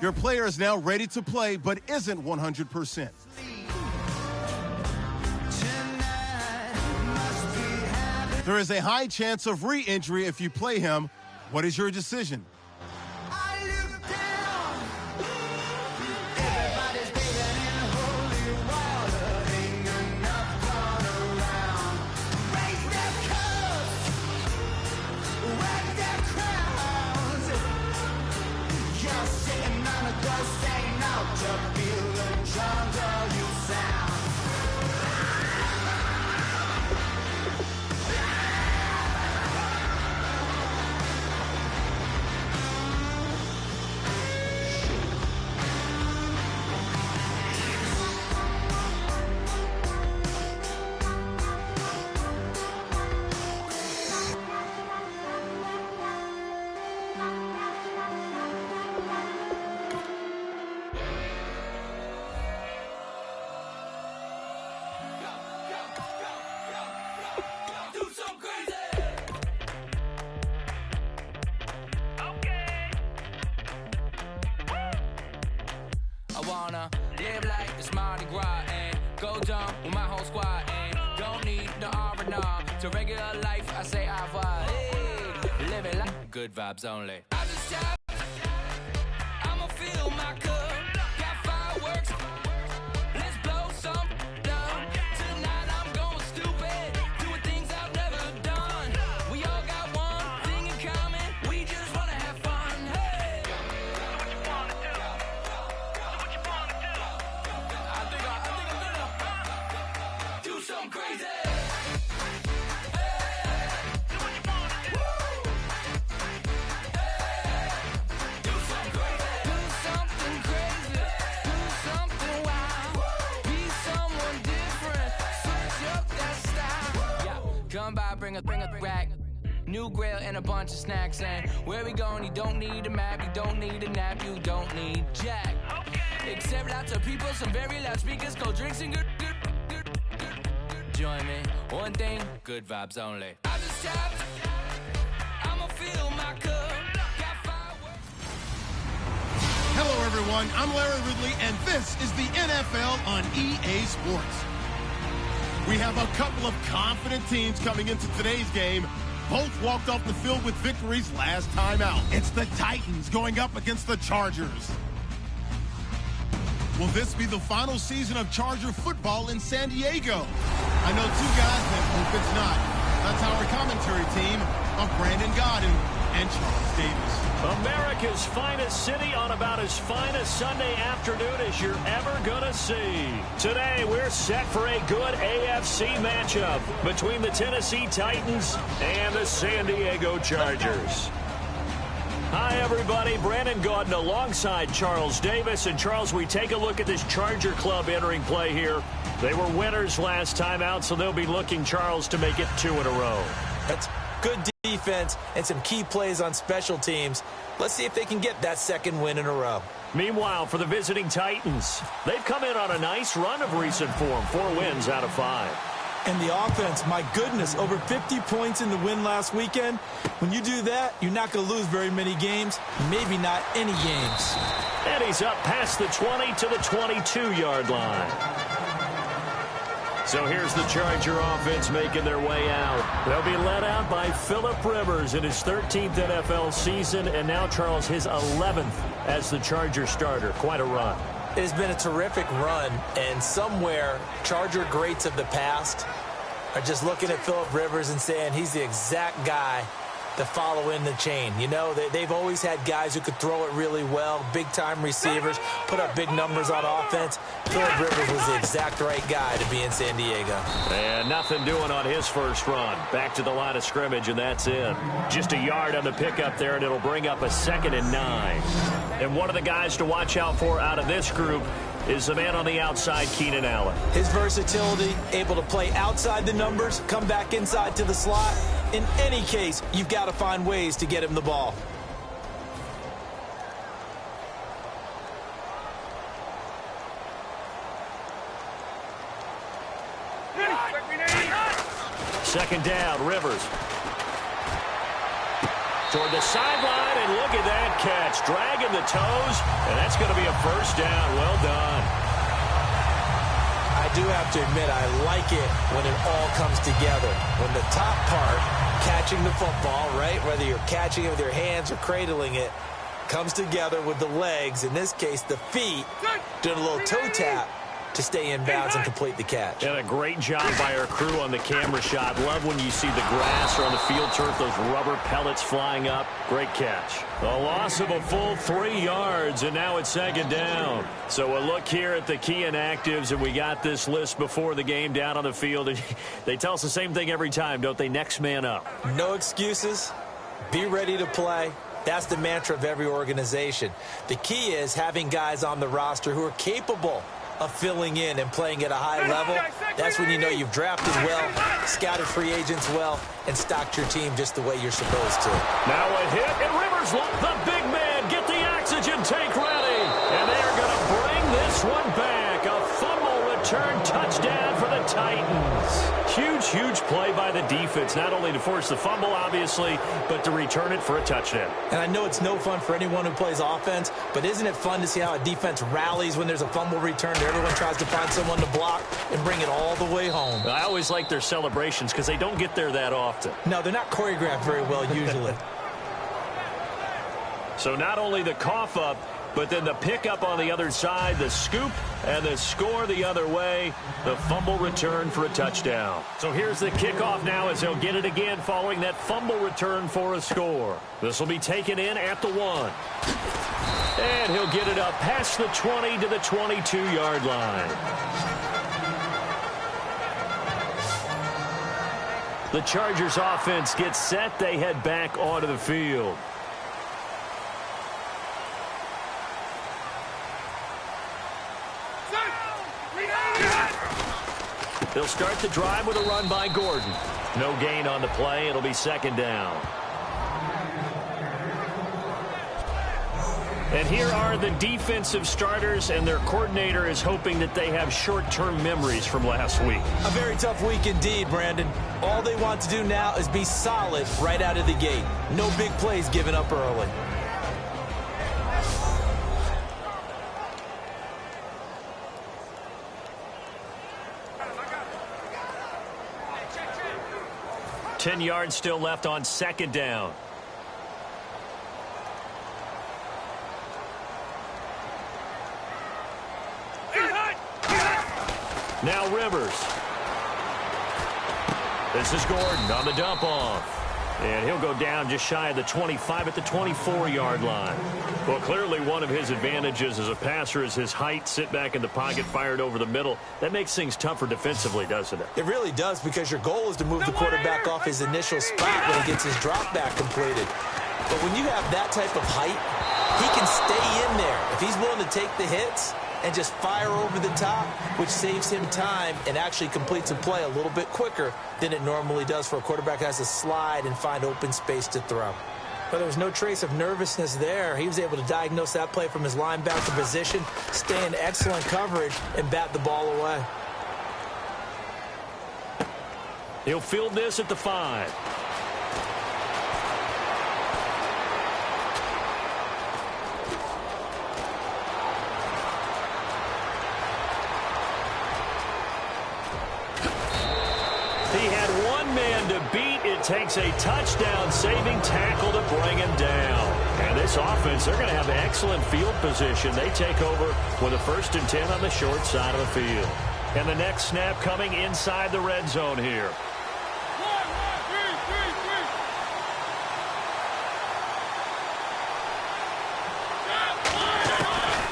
Your player is now ready to play but isn't 100%. There is a high chance of re-injury if you play him. What is your decision? Live like it's Mardi Gras and go dumb with my whole squad and don't need no R&R. To regular life, I say au revoir. Hey, living like good vibes only. I just tap, I'ma fill my cup. Got fireworks, let's blow some down. Tonight I'm going stupid, doing things I've never done. We all got one thing in common, we just wanna have fun. Hey, do what you wanna do. Do something crazy. Come by, bring a rack. New grill and a bunch of snacks. And where we going, you don't need a map, you don't need a nap, you don't need jack. Except lots of people, some very loud speakers, cold drinks and good. Join me, one thing, good vibes only. I just tapped, I'ma fill my cup. Got fireworks. Hello, everyone. I'm Larry Ridley, and this is the NFL on EA Sports. We have a couple of confident teams coming into today's game. Both walked off the field with victories last time out. It's the Titans going up against the Chargers. Will this be the final season of Charger football in San Diego? I know two guys that hope it's not. That's our commentary team of Brandon Godden and Charles Davis. America's finest city on about as fine a Sunday afternoon as you're ever gonna see. Today, we're set for a good AFC matchup between the Tennessee Titans and the San Diego Chargers. Hi, everybody. Brandon Gaudin alongside Charles Davis. And, Charles, we take a look at this Charger club entering play here. They were winners last time out, so they'll be looking, Charles, to make it 2 in a row. That's good defense and some key plays on special teams. Let's see if they can get that second win in a row. Meanwhile, for the visiting Titans, they've come in on a nice run of recent form. 4 wins out of 5. And the offense, my goodness, over 50 points in the win last weekend. When you do that, you're not going to lose very many games, maybe not any games. And he's up past the 20 to the 22-yard line. So here's the Charger offense making their way out. They'll be led out by Phillip Rivers in his 13th NFL season, and now, Charles, his 11th as the Charger starter. Quite a run. It has been a terrific run, and somewhere Charger greats of the past are just looking at Phillip Rivers and saying he's the exact guy to follow in the chain. You know, they've always had guys who could throw it really well, big-time receivers, put up big numbers on offense. Phillip Rivers was the exact right guy to be in San Diego. And nothing doing on his first run. Back to the line of scrimmage, and that's in. Just a yard on the pickup there, and it'll bring up a 2nd and 9. And one of the guys to watch out for out of this group is the man on the outside, Keenan Allen. His versatility, able to play outside the numbers, come back inside to the slot. In any case, you've got to find ways to get him the ball. Second down, Rivers. toward the sideline, and look at that catch. Dragging the toes, and that's going to be a first down. Well done. I do have to admit, I like it when it all comes together. When the top part, catching the football, right, whether you're catching it with your hands or cradling it, comes together with the legs, in this case the feet, doing a little toe tap to stay in bounds and complete the catch. And a great job by our crew on the camera shot. Love when you see the grass or on the field turf, those rubber pellets flying up. Great catch. A loss of a full 3 yards, and now it's second down. So a look here at the key inactives, and we got this list before the game down on the field. And they tell us the same thing every time, don't they? Next man up. No excuses. Be ready to play. That's the mantra of every organization. The key is having guys on the roster who are capable of filling in and playing at a high level. That's when you know you've drafted well, scouted free agents well, and stocked your team just the way you're supposed to. Now a hit, and Rivers, the big man, get the oxygen tank ready. And they're going to bring this one back. A fumble return touchdown for the Titans. Huge play by the defense, not only to force the fumble, obviously, but to return it for a touchdown. And I know it's no fun for anyone who plays offense, but isn't it fun to see how a defense rallies when there's a fumble return? Everyone tries to find someone to block and bring it all the way home. I always like their celebrations because they don't get there that often. No, they're not choreographed very well usually. So not only the cough up, but then the pickup on the other side, the scoop, and the score the other way. The fumble return for a touchdown. So here's the kickoff now as they'll get it again following that fumble return for a score. This will be taken in at the 1. And he'll get it up past the 20 to the 22-yard line. The Chargers offense gets set. They head back onto the field. They'll start the drive with a run by Gordon. No gain on the play. It'll be second down. And here are the defensive starters, and their coordinator is hoping that they have short-term memories from last week. A very tough week indeed, Brandon. All they want to do now is be solid right out of the gate. No big plays given up early. Ten yards still left on second down. Now Rivers. This is Gordon on the dump off. And he'll go down just shy of the 25 at the 24-yard line. Well, clearly one of his advantages as a passer is his height. Sit back in the pocket, fired over the middle. That makes things tougher defensively, doesn't it? It really does, because your goal is to move the quarterback off his initial spot when he gets his drop back completed. But when you have that type of height, he can stay in there. If he's willing to take the hits and just fire over the top, which saves him time and actually completes a play a little bit quicker than it normally does for a quarterback who has to slide and find open space to throw. But there was no trace of nervousness there. He was able to diagnose that play from his linebacker position, stay in excellent coverage, and bat the ball away. He'll field this at the 5. He had one man to beat. It takes a touchdown-saving tackle to bring him down. And this offense, they're going to have excellent field position. They take over with a 1st and 10 on the short side of the field. And the next snap coming inside the red zone here.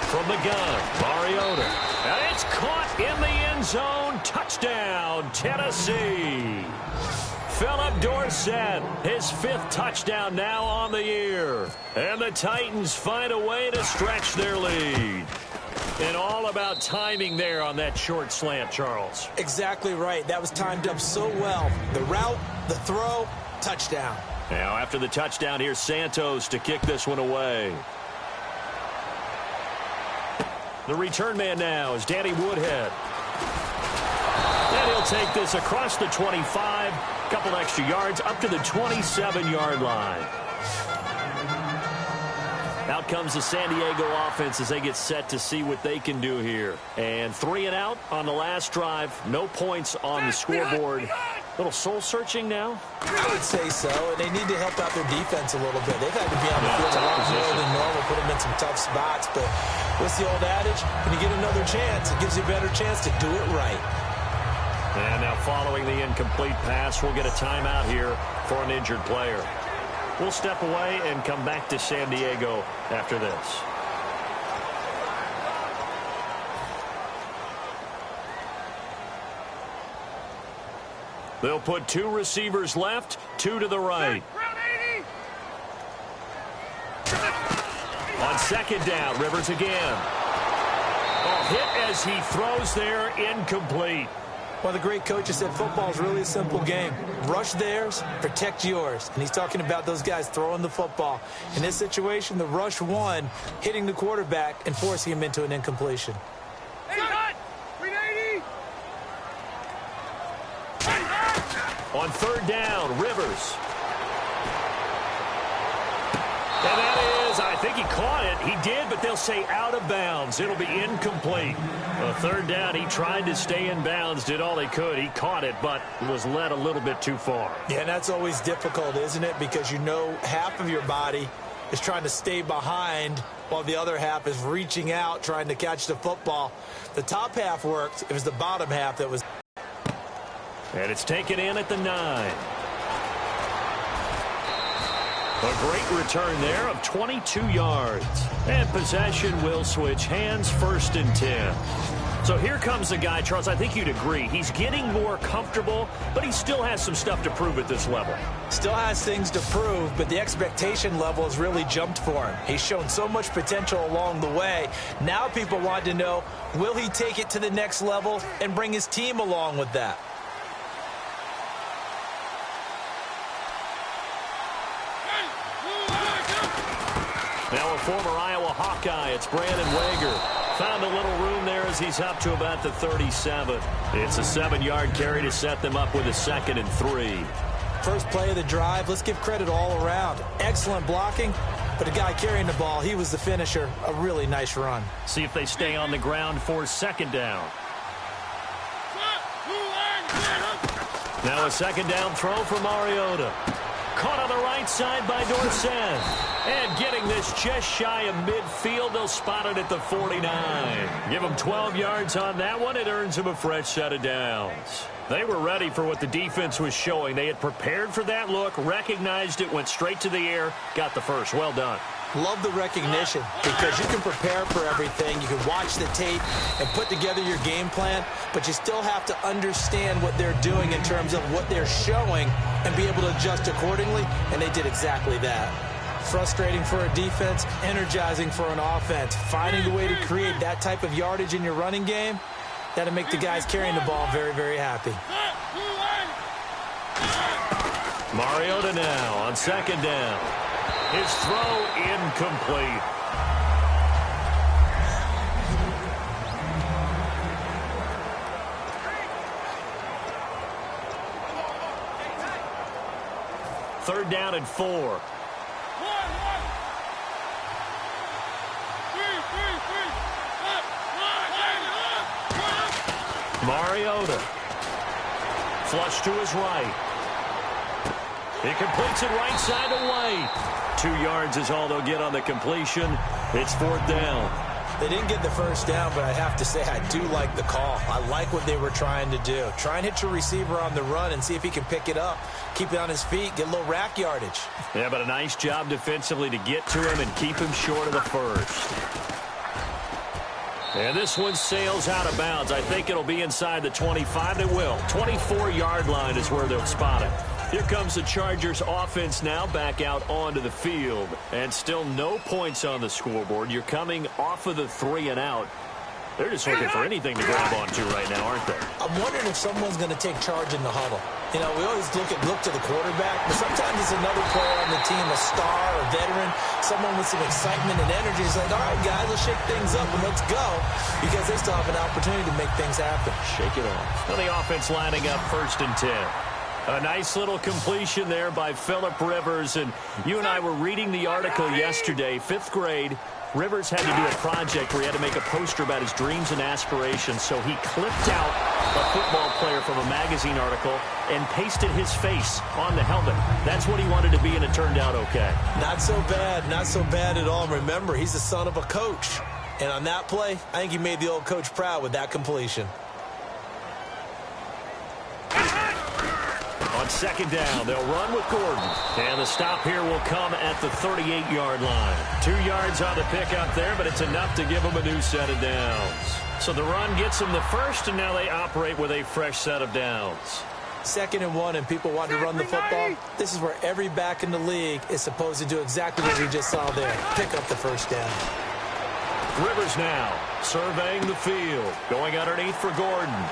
From the gun, Mariota. And it's caught in the end zone. Touchdown, Tennessee. Philip Dorsett, his 5th touchdown now on the year. And the Titans find a way to stretch their lead. And all about timing there on that short slant, Charles. Exactly right. That was timed up so well. The route, the throw, touchdown. Now after the touchdown, here's Santos to kick this one away. The return man now is Danny Woodhead. And he'll take this across the 25, couple extra yards, up to the 27-yard line. Out comes the San Diego offense as they get set to see what they can do here. And 3 and out on the last drive. No points on the scoreboard. Little soul-searching now? I would say so, and they need to help out their defense a little bit. They've had to be on the field a lot more than normal, put them in some tough spots. But what's the old adage? When you get another chance, it gives you a better chance to do it right. And now following the incomplete pass, we'll get a timeout here for an injured player. We'll step away and come back to San Diego after this. They'll put 2 receivers left, 2 to the right. On second down, Rivers again. Hit as he throws there, incomplete. Well, the great coach has said football is really a simple game. Rush theirs, protect yours. And he's talking about those guys throwing the football. In this situation, the rush won, hitting the quarterback and forcing him into an incompletion. On third down, Rivers. And that is, I think he caught it. He did, but they'll say out of bounds. It'll be incomplete. A third down, he tried to stay in bounds, did all he could. He caught it, but was led a little bit too far. Yeah, and that's always difficult, isn't it? Because you know half of your body is trying to stay behind while the other half is reaching out, trying to catch the football. The top half worked. It was the bottom half that was... And it's taken in at the 9. A great return there of 22 yards. And possession will switch hands, 1st and 10. So here comes the guy, Charles, I think you'd agree. He's getting more comfortable, but he still has some stuff to prove at this level. Still has things to prove, but the expectation level has really jumped for him. He's shown so much potential along the way. Now people want to know, will he take it to the next level and bring his team along with that? Now a former Iowa Hawkeye, it's Brandon Wager. Found a little room there as he's up to about the 37. It's a 7-yard carry to set them up with a 2nd and 3. First play of the drive, let's give credit all around. Excellent blocking, but the guy carrying the ball, he was the finisher. A really nice run. See if they stay on the ground for 2nd down. Now a 2nd down throw for Mariota. Caught on the right side by Dorsett. And getting this just shy of midfield, they'll spot it at the 49. Give them 12 yards on that one. It earns them a fresh set of downs. They were ready for what the defense was showing. They had prepared for that look, recognized it, went straight to the air, got the first. Well done. Love the recognition because you can prepare for everything. You can watch the tape and put together your game plan, but you still have to understand what they're doing in terms of what they're showing and be able to adjust accordingly, and they did exactly that. Frustrating for a defense, energizing for an offense. Finding a way to create that type of yardage in your running game, that'll make the guys carrying the ball very, very happy. Mariota now on 2nd down. His throw incomplete. Third down and 4. Mariota. Flush to his right. He completes it right side to White. 2 yards is all they'll get on the completion. It's 4th down. They didn't get the first down, but I have to say I do like the call. I like what they were trying to do. Try and hit your receiver on the run and see if he can pick it up. Keep it on his feet, get a little rack yardage. Yeah, but a nice job defensively to get to him and keep him short of the first. And this one sails out of bounds. I think it'll be inside the 25. It will. 24-yard line is where they'll spot it. Here comes the Chargers offense now back out onto the field. And still no points on the scoreboard. You're coming off of the 3 and out. They're just looking for anything to grab onto right now, aren't they? I'm wondering if someone's going to take charge in the huddle. You know, we always look to the quarterback, but sometimes it's another player on the team, a star, a veteran, someone with some excitement and energy. It's like, all right, guys, let's shake things up and let's go, because they still have an opportunity to make things happen. Shake it off. Well, the offense lining up 1st and 10. A nice little completion there by Phillip Rivers. And you and I were reading the article yesterday, 5th grade. Rivers had to do a project where he had to make a poster about his dreams and aspirations. So he clipped out a football player from a magazine article and pasted his face on the helmet. That's what he wanted to be, and it turned out okay. Not so bad. Not so bad at all. Remember, he's the son of a coach. And on that play, I think he made the old coach proud with that completion. On 2nd down, they'll run with Gordon. And the stop here will come at the 38-yard line. 2 yards on the pickup there, but it's enough to give them a new set of downs. So the run gets them the first, and now they operate with a fresh set of downs. 2nd and 1, and people want to run the football. This is where every back in the league is supposed to do exactly what we just saw there. Pick up the first down. Rivers now surveying the field. Going underneath for Gordon.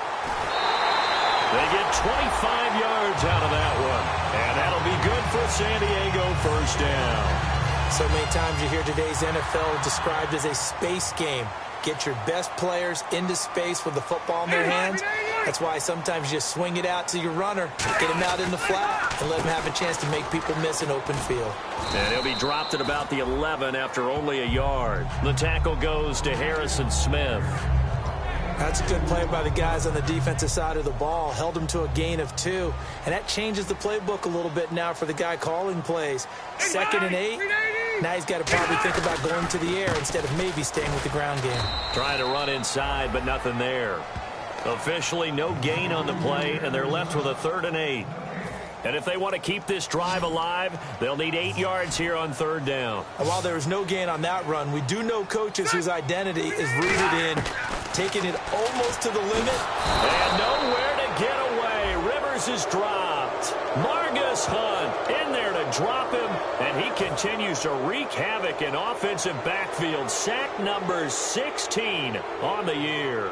They get 25 yards out of that one. And that'll be good for San Diego, first down. So many times you hear today's NFL described as a space game. Get your best players into space with the football in their hands. That's why sometimes you just swing it out to your runner, get him out in the flat, and let him have a chance to make people miss an open field. And he'll be dropped at about the 11 after only a yard. The tackle goes to Harrison Smith. That's a good play by the guys on the defensive side of the ball. Held him to a gain of 2. And that changes the playbook a little bit now for the guy calling plays. 2nd and 8. Now he's got to probably think about going to the air instead of maybe staying with the ground game. Trying to run inside, but nothing there. Officially no gain on the play, and they're left with a 3rd and 8. And if they want to keep this drive alive, they'll need 8 yards here on 3rd down. And while there was no gain on that run, we do know coaches whose identity is rooted in taking it almost to the limit. And nowhere to get away. Rivers is dropped. Margus Hunt in there to drop him, and he continues to wreak havoc in offensive backfield. Sack number 16 on the year.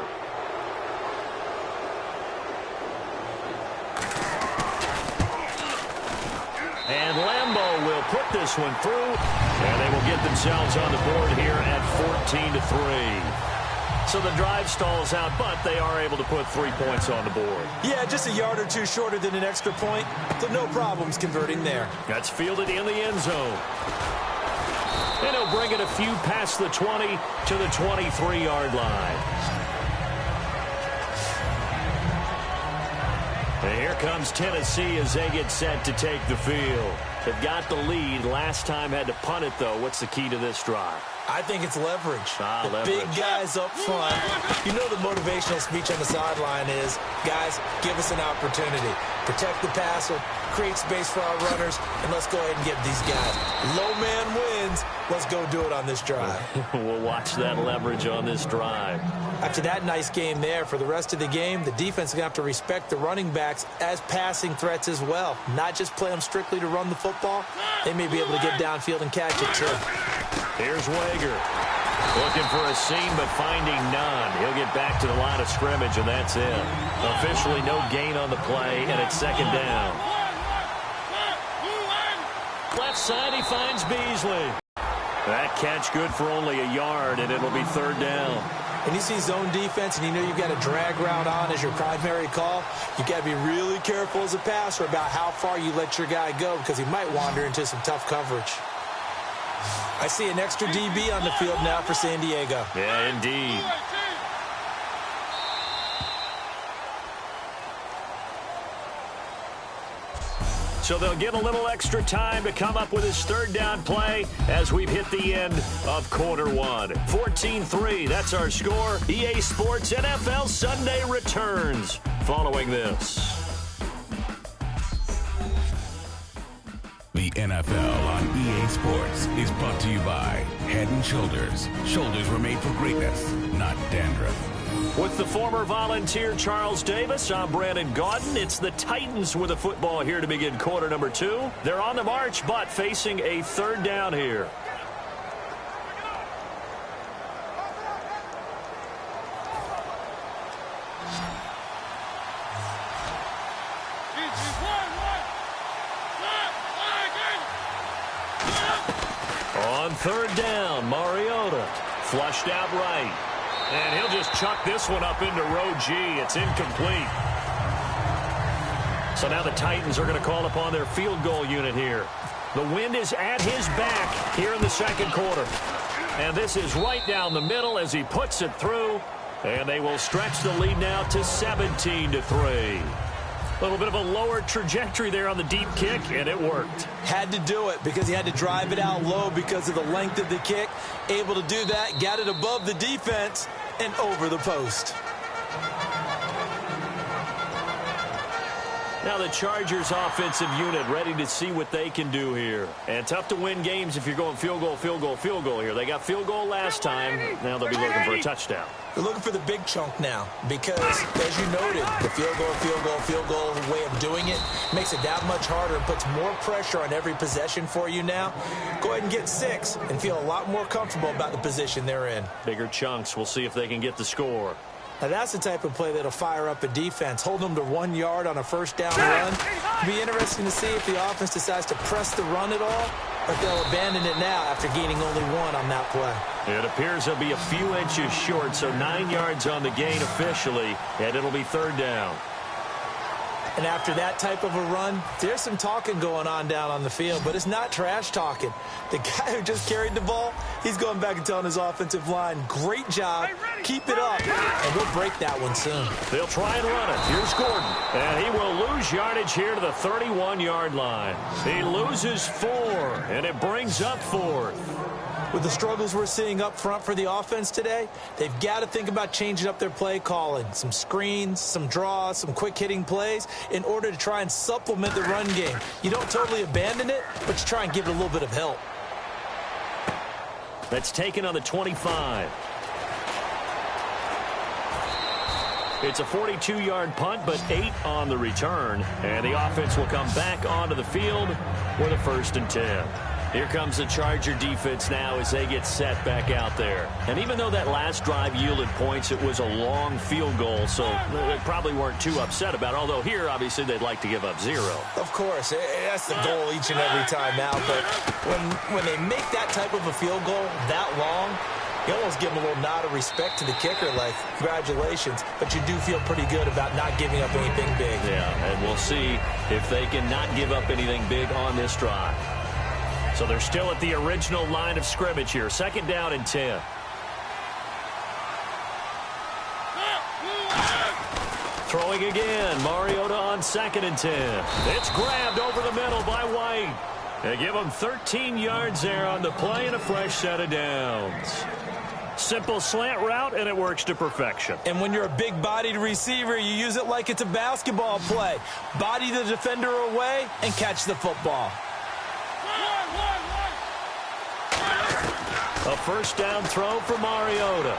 And Lambeau will put this one through, and they will get themselves on the board here at 14-3. So the drive stalls out, but they are able to put 3 points on the board. Yeah, just a yard or 2 shorter than an extra point, so no problems converting there. That's fielded in the end zone. And he'll bring it a few past the 20 to the 23-yard line. And here comes Tennessee as they get set to take the field. They've got the lead. Last time had to punt it, though. What's the key to this drive? I think it's leverage. Leverage. Big guys up front. You know the motivational speech on the sideline is, guys, give us an opportunity. Protect the passer, create space for our runners, and let's go ahead and get these guys. Low man wins. Let's go do it on this drive. We'll watch that leverage on this drive. After that nice game there, for the rest of the game, the defense is going to have to respect the running backs as passing threats as well. Not just play them strictly to run the football. They may be able to get downfield and catch it, too. Here's Wager. Looking for a seam, but finding none. He'll get back to the line of scrimmage, and that's it. Officially no gain on the play, and it's 2nd down. Left side, he finds Beasley. That catch good for only a yard, and it'll be 3rd down. When you see zone defense and you know you've got a drag route on as your primary call, you've got to be really careful as a passer about how far you let your guy go because he might wander into some tough coverage. I see an extra DB on the field now for San Diego. Yeah, indeed. So they'll get a little extra time to come up with his 3rd down play as we've hit the end of quarter 1. 14-3, that's our score. EA Sports NFL Sunday returns following this. The NFL on EA Sports is brought to you by Head & Shoulders. Shoulders were made for greatness, not dandruff. With the former Volunteer Charles Davis, I'm Brandon Gaudin. It's the Titans with the football here to begin quarter number 2. They're on the march, but facing a 3rd down here. On 3rd down, Mariota flushed out right. And he'll just chuck this one up into row G. It's incomplete. So now the Titans are going to call upon their field goal unit here. The wind is at his back here in the second quarter. And this is right down the middle as he puts it through. And they will stretch the lead now to 17-3. A little bit of a lower trajectory there on the deep kick, and it worked. Had to do it because he had to drive it out low because of the length of the kick. Able to do that, got it above the defense and over the post. Now the Chargers offensive unit ready to see what they can do here. And tough to win games if you're going field goal, field goal, field goal here. They got field goal last time. Now they'll be looking for a touchdown. They're looking for the big chunk now because, as you noted, the field goal way of doing it makes it that much harder and puts more pressure on every possession for you now. Go ahead and get 6 and feel a lot more comfortable about the position they're in. Bigger chunks. We'll see if they can get the score. Now, that's the type of play that'll fire up a defense. Hold them to 1 yard on a first down run. It'll be interesting to see if the offense decides to press the run at all or if they'll abandon it now after gaining only 1 on that play. It appears they'll be a few inches short, so 9 yards on the gain officially, and it'll be third down. And after that type of a run, there's some talking going on down on the field, but it's not trash talking. The guy who just carried the ball, he's going back and telling his offensive line, great job, keep it up, and we'll break that one soon. They'll try and run it. Here's Gordon, and he will lose yardage here to the 31-yard line. He loses 4, and it brings up 4th. With the struggles we're seeing up front for the offense today, they've got to think about changing up their play calling. Some screens, some draws, some quick-hitting plays in order to try and supplement the run game. You don't totally abandon it, but you try and give it a little bit of help. That's taken on the 25. It's a 42-yard punt, but 8 on the return. And the offense will come back onto the field with a 1st and 10. Here comes the Charger defense now as they get set back out there. And even though that last drive yielded points, it was a long field goal, so they probably weren't too upset about it. Although here, obviously, they'd like to give up 0. Of course, that's the goal each and every time now. But when they make that type of a field goal that long, you almost give them a little nod of respect to the kicker, like, congratulations. But you do feel pretty good about not giving up anything big. Yeah, and we'll see if they can not give up anything big on this drive. So they're still at the original line of scrimmage here. 2nd down and 10. Throwing again. Mariota on 2nd and 10. It's grabbed over the middle by White. They give him 13 yards there on the play and a fresh set of downs. Simple slant route, and it works to perfection. And when you're a big-bodied receiver, you use it like it's a basketball play. Body the defender away and catch the football. A 1st down throw for Mariota.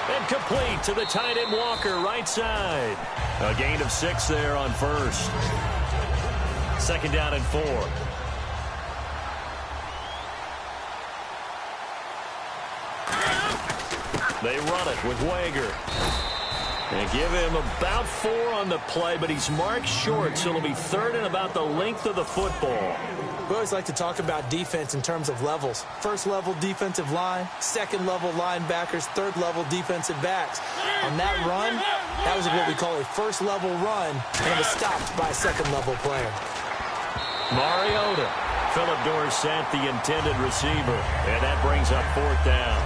And complete to the tight end Walker, right side. A gain of 6 there on 1st. 2nd down and 4. They run it with Wager. And give him about 4 on the play, but he's marked short, so it'll be 3rd and about the length of the football. We always like to talk about defense in terms of levels. 1st level defensive line, 2nd level linebackers, 3rd level defensive backs. On that run, that was what we call a 1st level run, and it was stopped by a 2nd level player. Mariota. Philip Dorsett, the intended receiver, and that brings up 4th down.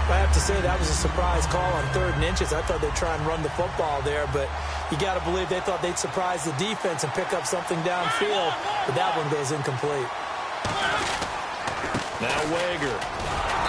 I have to say that was a surprise call on 3rd and inches. I thought they'd try and run the football there, but you got to believe they thought they'd surprise the defense and pick up something downfield, but that one goes incomplete. Now Wager.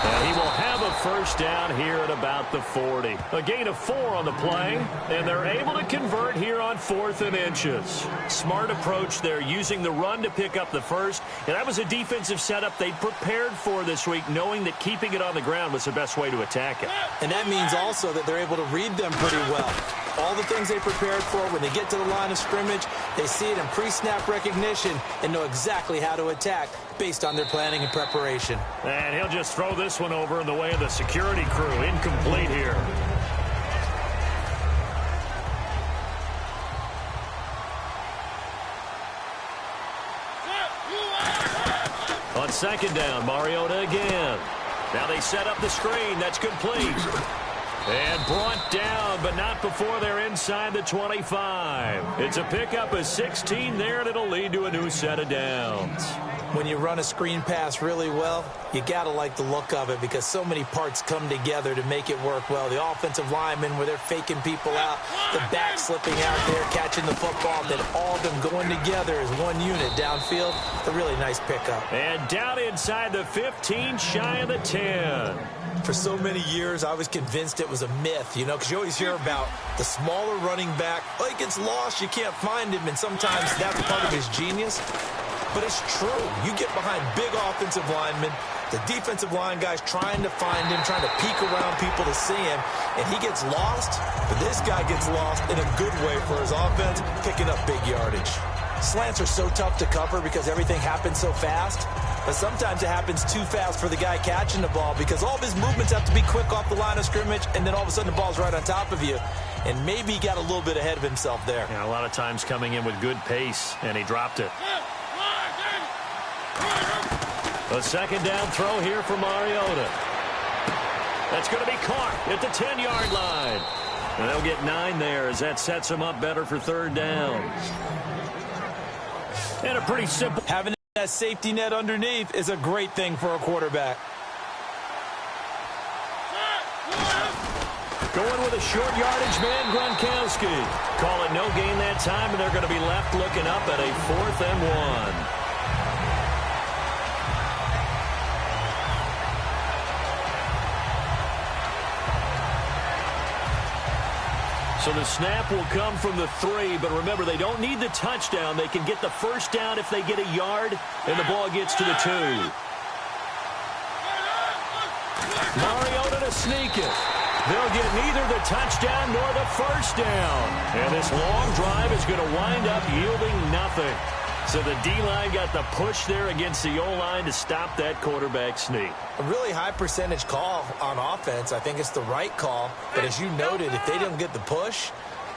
And he will have a 1st down here at about the 40. A gain of 4 on the play, and they're able to convert here on 4th and inches. Smart approach there, using the run to pick up the 1st. And that was a defensive setup they prepared for this week, knowing that keeping it on the ground was the best way to attack it. And that means also that they're able to read them pretty well. All the things they prepared for, when they get to the line of scrimmage, they see it in pre-snap recognition and know exactly how to attack based on their planning and preparation. And he'll just throw this one over in the way of the security crew. Incomplete here. On 2nd down, Mariota again. Now they set up the screen. That's complete. And brought down, but not before they're inside the 25. It's a pickup of 16 there, and it'll lead to a new set of downs. When you run a screen pass really well, you got to like the look of it because so many parts come together to make it work well. The offensive linemen, where they're faking people out, the back slipping out there, catching the football, then all of them going together as one unit downfield. A really nice pickup. And down inside the 15, shy of the 10. For so many years, I was convinced it was a myth, you know, because you always hear about the smaller running back. Oh, he gets lost, you can't find him, and sometimes that's part of his genius. But it's true. You get behind big offensive linemen, the defensive line guys trying to find him, trying to peek around people to see him, and he gets lost. But this guy gets lost in a good way for his offense, picking up big yardage. Slants are so tough to cover because everything happens so fast. But sometimes it happens too fast for the guy catching the ball because all of his movements have to be quick off the line of scrimmage, and then all of a sudden the ball's right on top of you. And maybe he got a little bit ahead of himself there. Yeah, a lot of times coming in with good pace, and he dropped it. A second down throw here for Mariota. That's going to be caught at the 10-yard line. And they'll get 9 there as that sets them up better for third down. And a pretty simple. Having that safety net underneath is a great thing for a quarterback. Going with a short yardage man, Gronkowski. Call it no gain that time, and they're going to be left looking up at a 4th and 1. So the snap will come from the 3, but remember, they don't need the touchdown. They can get the first down if they get a yard, and the ball gets to the 2. Mariota to sneak it. They'll get neither the touchdown nor the first down. And this long drive is going to wind up yielding nothing. So the D-line got the push there against the O-line to stop that quarterback sneak. A really high percentage call on offense. I think it's the right call. But as you noted, if they didn't get the push,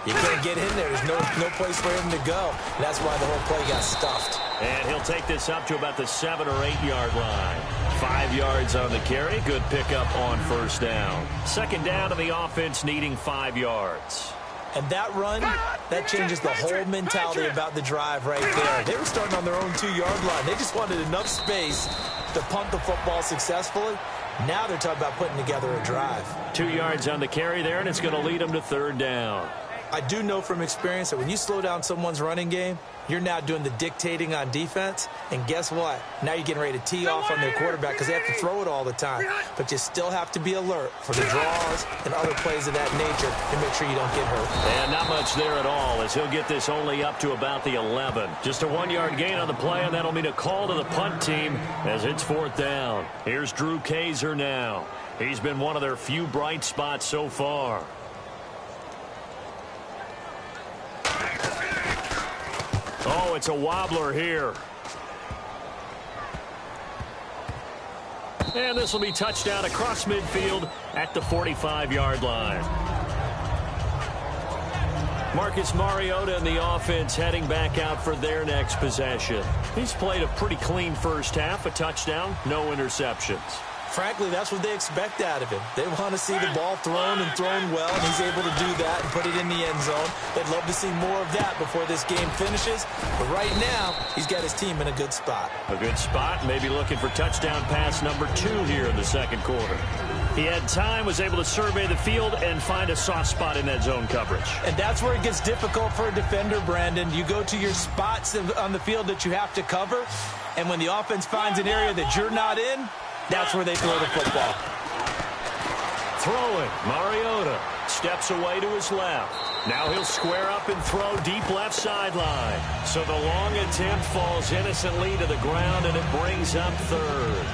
you can't get in there. There's no place for him to go. And that's why the whole play got stuffed. And he'll take this up to about the 7 or 8 yard line. 5 yards on the carry. Good pickup on first down. Second down to the offense needing 5 yards. And that run, that changes the whole mentality about the drive right there. They were starting on their own 2-yard line. They just wanted enough space to punt the football successfully. Now they're talking about putting together a drive. 2 yards on the carry there, and it's going to lead them to third down. I do know from experience that when you slow down someone's running game, you're now doing the dictating on defense. And guess what? Now you're getting ready to tee off on their quarterback because they have to throw it all the time. But you still have to be alert for the draws and other plays of that nature to make sure you don't get hurt. And not much there at all as he'll get this only up to about the 11. Just a 1-yard gain on the play, and that'll mean a call to the punt team as it's fourth down. Here's Drew Kaiser now. He's been one of their few bright spots so far. Oh, it's a wobbler here. And this will be touchdown across midfield at the 45-yard line. Marcus Mariota and the offense heading back out for their next possession. He's played a pretty clean first half, a touchdown, no interceptions. Frankly, that's what they expect out of him. They want to see the ball thrown and thrown well, and he's able to do that and put it in the end zone. They'd love to see more of that before this game finishes. But right now, he's got his team in a good spot. A good spot, maybe looking for touchdown pass number 2 here in the second quarter. He had time, was able to survey the field and find a soft spot in that zone coverage. And that's where it gets difficult for a defender, Brandon. You go to your spots on the field that you have to cover, and when the offense finds an area that you're not in, that's where they throw the football. Throwing, Mariota steps away to his left. Now he'll square up and throw deep left sideline. So the long attempt falls innocently to the ground, and it brings up third.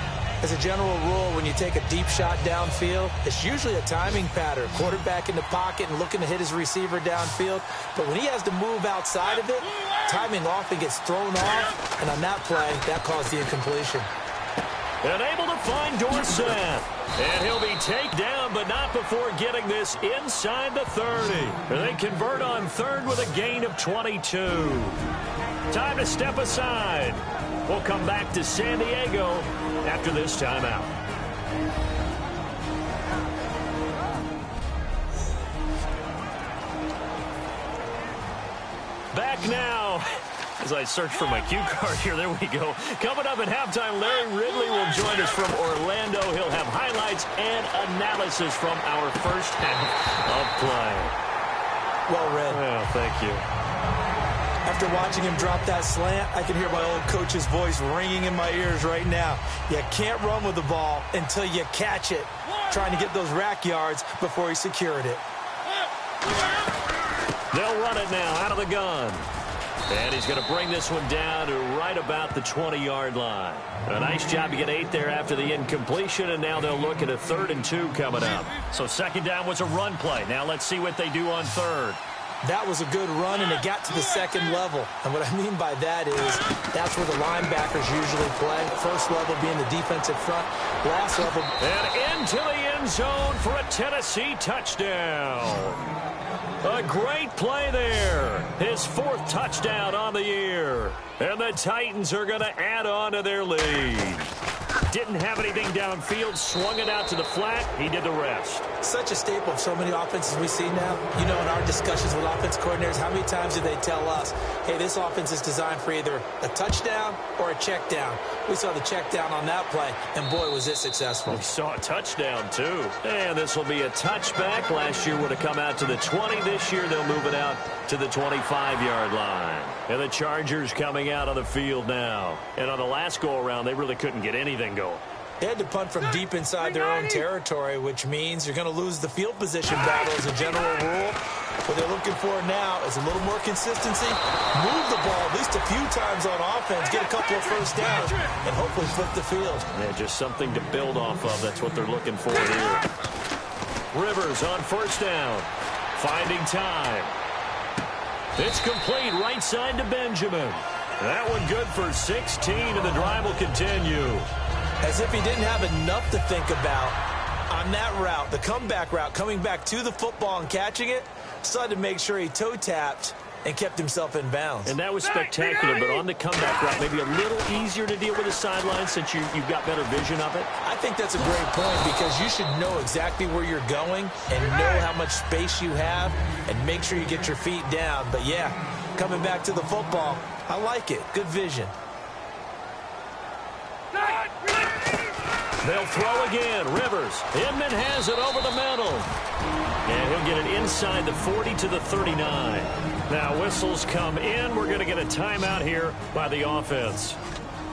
As a general rule, when you take a deep shot downfield, it's usually a timing pattern. Quarterback in the pocket and looking to hit his receiver downfield. But when he has to move outside of it, timing often gets thrown off. And on that play, that caused the incompletion. And able to find Dorsett. And he'll be taken down, but not before getting this inside the 30. And they convert on third with a gain of 22. Time to step aside. We'll come back to San Diego after this timeout. Back now. As I search for my cue card here, there we go. Coming up at halftime, Larry Ridley will join us from Orlando. He'll have highlights and analysis from our first half of play. Well read. Well, thank you. After watching him drop that slant, I can hear my old coach's voice ringing in my ears right now. You can't run with the ball until you catch it. Trying to get those rack yards before he secured it. They'll run it now out of the gun. And he's going to bring this one down to right about the 20-yard line. A nice job to get 8 there after the incompletion, and now they'll look at a 3rd and 2 coming up. So second down was a run play. Now let's see what they do on third. That was a good run, and it got to the second level. And what I mean by that is that's where the linebackers usually play. First level being the defensive front. Last level. And into the end zone for a Tennessee touchdown. A great play there. His 4th touchdown on the year. And the Titans are going to add on to their lead. Didn't have anything downfield, swung it out to the flat. He did the rest. Such a staple of so many offenses we see now. You know, in our discussions with offense coordinators, how many times do they tell us, hey, this offense is designed for either a touchdown or a check down. We saw the check down on that play, and boy, was it successful. We saw a touchdown, too. And this will be a touchback. Last year would have come out to the 20. This year they'll move it out to the 25-yard line. And the Chargers coming out on the field now. And on the last go-around, they really couldn't get anything going. They had to punt from deep inside their own territory, which means you're going to lose the field position battle as a general rule. What they're looking for now is a little more consistency, move the ball at least a few times on offense, get a couple of first downs, and hopefully flip the field. Yeah, just something to build off of. That's what they're looking for here. Rivers on first down, finding time. It's complete right side to Benjamin. That one good for 16, and the drive will continue. As if he didn't have enough to think about on that route, the comeback route, coming back to the football and catching it, decided to make sure he toe-tapped and kept himself in bounds. And that was spectacular, but on the comeback route, maybe a little easier to deal with the sideline since you've got better vision of it. I think that's a great point because you should know exactly where you're going and know how much space you have and make sure you get your feet down. But, yeah, coming back to the football, I like it. Good vision. They'll throw again. Rivers. Inman has it over the middle. And he'll get it inside the 40 to the 39. Now whistles come in. We're going to get a timeout here by the offense.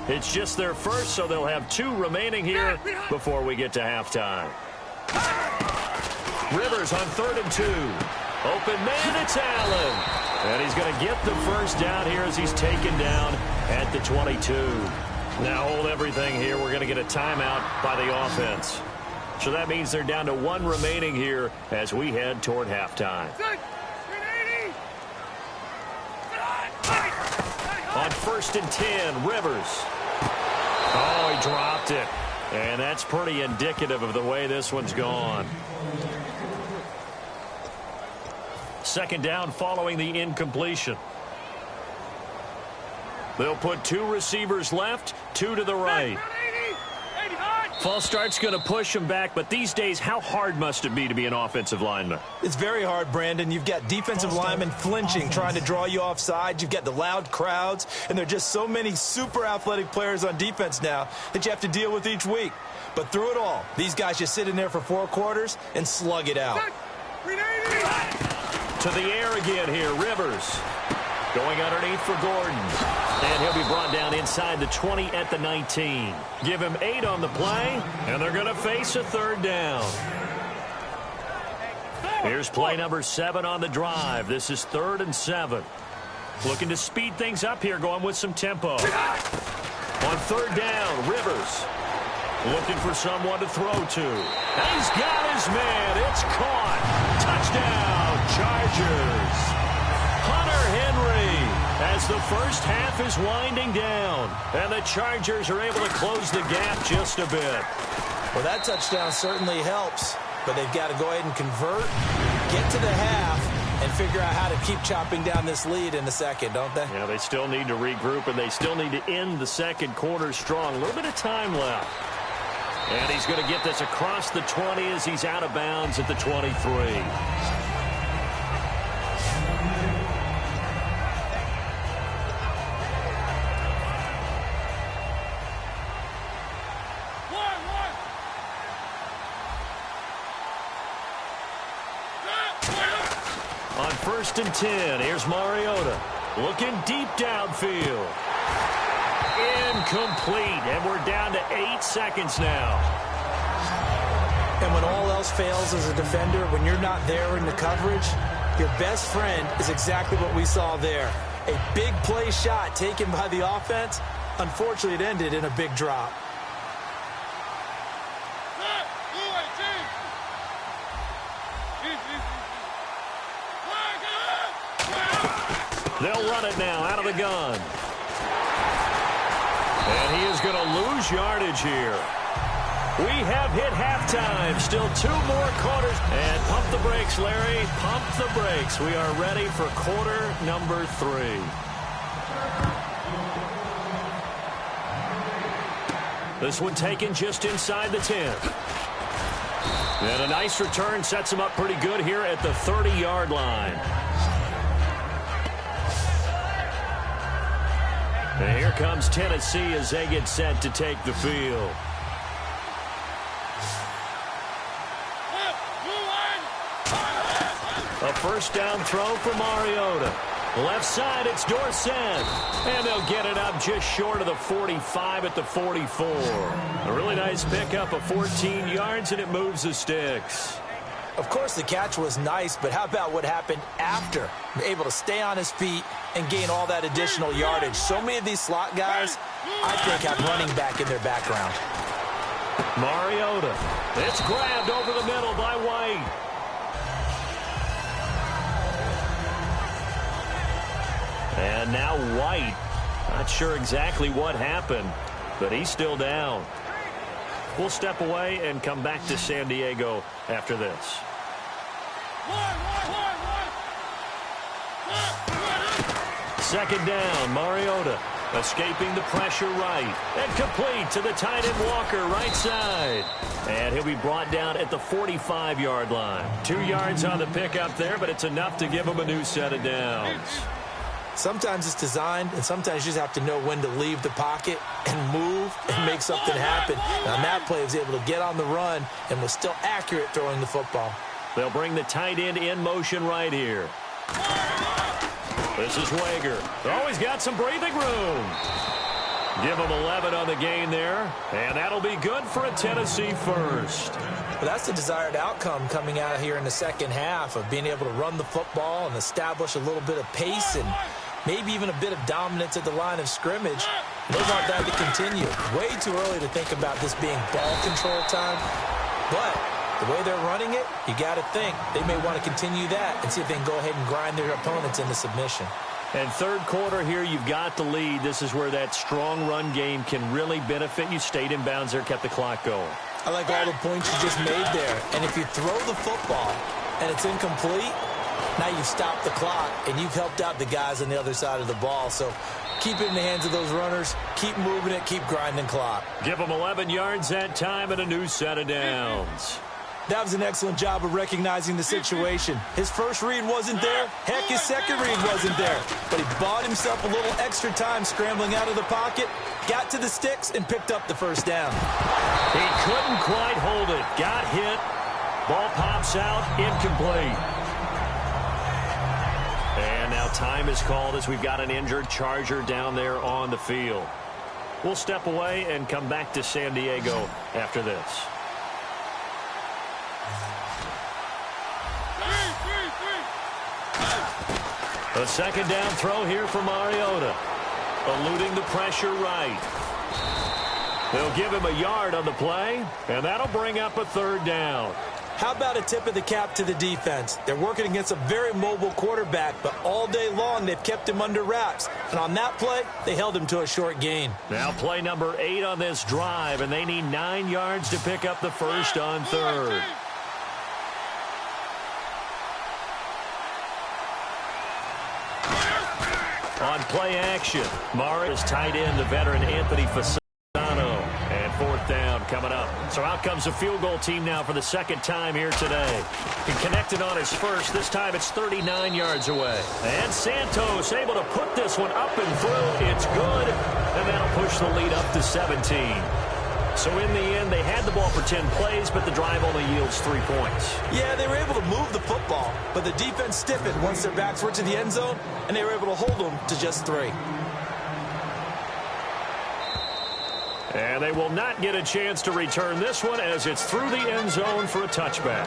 It's just their first, so they'll have 2 remaining here before we get to halftime. Rivers on 3rd and 2. Open man, it's Allen. And he's going to get the first down here as he's taken down at the 22. Now hold everything here. We're going to get a timeout by the offense. So that means they're down to 1 remaining here as we head toward halftime. On 1st and 10, Rivers. Oh, he dropped it. And that's pretty indicative of the way this one's gone. Second down following the incompletion. They'll put 2 receivers left, 2 to the right. False start's going to push him back, but these days, how hard must it be to be an offensive lineman? It's very hard, Brandon. You've got defensive linemen flinching, trying to draw you offside. You've got the loud crowds, and there are just so many super athletic players on defense now that you have to deal with each week. But through it all, these guys just sit in there for 4 quarters and slug it out. To the air again here, Rivers. Going underneath for Gordon. And he'll be brought down inside the 20 at the 19. Give him 8 on the play, and they're going to face a 3rd down. Here's play number 7 on the drive. This is 3rd and 7. Looking to speed things up here, going with some tempo. On 3rd down, Rivers. Looking for someone to throw to. And he's got his man. It's caught. Touchdown, Chargers. Hunter Henry as the first half is winding down. And the Chargers are able to close the gap just a bit. Well, that touchdown certainly helps, but they've got to go ahead and convert, get to the half, and figure out how to keep chopping down this lead in the second, don't they? Yeah, they still need to regroup, and they still need to end the second quarter strong. A little bit of time left. And he's going to get this across the 20 as he's out of bounds at the 23. 1st and 10. Here's Mariota looking deep downfield. Incomplete, and we're down to 8 seconds now. And when all else fails as a defender, when you're not there in the coverage, your best friend is exactly what we saw there. A big play shot taken by the offense. Unfortunately, it ended in a big drop. They'll run it now out of the gun. And he is going to lose yardage here. We have hit halftime. Still 2 more quarters. And pump the brakes, Larry. Pump the brakes. We are ready for quarter number 3. This one taken just inside the 10. And a nice return sets him up pretty good here at the 30-yard line. And here comes Tennessee as they get set to take the field. A first down throw for Mariota. Left side, it's Dorsett. And they'll get it up just short of the 45 at the 44. A really nice pickup of 14 yards, and it moves the sticks. Of course, the catch was nice, but how about what happened after? Able to stay on his feet and gain all that additional yardage. So many of these slot guys, I think, have running back in their background. Mariota. It's grabbed over the middle by White. And now White. Not sure exactly what happened, but he's still down. We'll step away and come back to San Diego after this. Second down, Mariota escaping the pressure right. And complete to the tight end Walker, right side. And he'll be brought down at the 45-yard line. 2 yards on the pickup there, but it's enough to give him a new set of downs. Sometimes it's designed, and sometimes you just have to know when to leave the pocket and move and make something happen. And on that play, he was able to get on the run and was still accurate throwing the football. They'll bring the tight end in motion right here. This is Wager. Oh, he's got some breathing room. Give him 11 on the gain there, and that'll be good for a Tennessee first. But that's the desired outcome coming out of here in the second half of being able to run the football and establish a little bit of pace and maybe even a bit of dominance at the line of scrimmage. They want that to continue. Way too early to think about this being ball control time. But the way they're running it, you got to think they may want to continue that and see if they can go ahead and grind their opponents into submission. And third quarter here, you've got the lead. This is where that strong run game can really benefit you. Stayed in bounds there, kept the clock going. I like all the points you just made there. And if you throw the football and it's incomplete, now you've stopped the clock and you've helped out the guys on the other side of the ball. So keep it in the hands of those runners. Keep moving it. Keep grinding clock. Give them 11 yards that time and a new set of downs. That was an excellent job of recognizing the situation. His first read wasn't there. Heck, his second read wasn't there. But he bought himself a little extra time scrambling out of the pocket, got to the sticks, and picked up the first down. He couldn't quite hold it. Got hit. Ball pops out. Incomplete. And now time is called as we've got an injured Charger down there on the field. We'll step away and come back to San Diego after this. A second down throw here for Mariota. Eluding the pressure right. They'll give him a yard on the play, and that'll bring up a third down. How about a tip of the cap to the defense? They're working against a very mobile quarterback, but all day long they've kept him under wraps. And on that play, they held him to a short gain. Now play number 8 on this drive, and they need 9 yards to pick up the first on third. On play action, Mara's tight end, the veteran Anthony Fasano. And fourth down coming up. So out comes the field goal team now for the second time here today. He connected on his first. This time it's 39 yards away. And Santos able to put this one up and through. It's good. And that'll push the lead up to 17. So in the end, they had the ball for 10 plays, but the drive only yields 3 points. Yeah, they were able to move the football, but the defense stiffened once their backs were to the end zone, and they were able to hold them to just 3. And they will not get a chance to return this one as it's through the end zone for a touchback.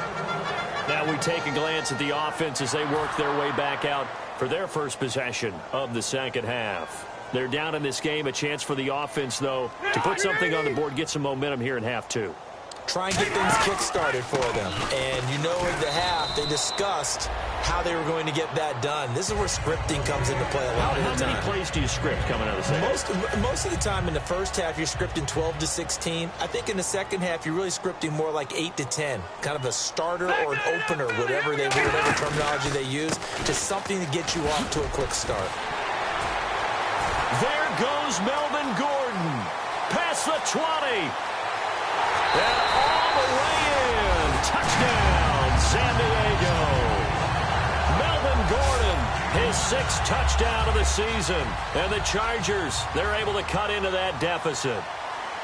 Now we take a glance at the offense as they work their way back out for their first possession of the second half. They're down in this game. A chance for the offense, though, to put something on the board, get some momentum here in half 2. Try and get things kick-started for them. And you know in the half, they discussed how they were going to get that done. This is where scripting comes into play a lot of the time. How many plays do you script coming out of the second? Most of the time in the first half, you're scripting 12 to 16. I think in the second half, you're really scripting more like 8 to 10. Kind of a starter or an opener, whatever terminology they use, just something to get you off to a quick start. There goes Melvin Gordon. Past the 20. And all the way in. Touchdown, San Diego. Melvin Gordon, his 6th touchdown of the season. And the Chargers, they're able to cut into that deficit.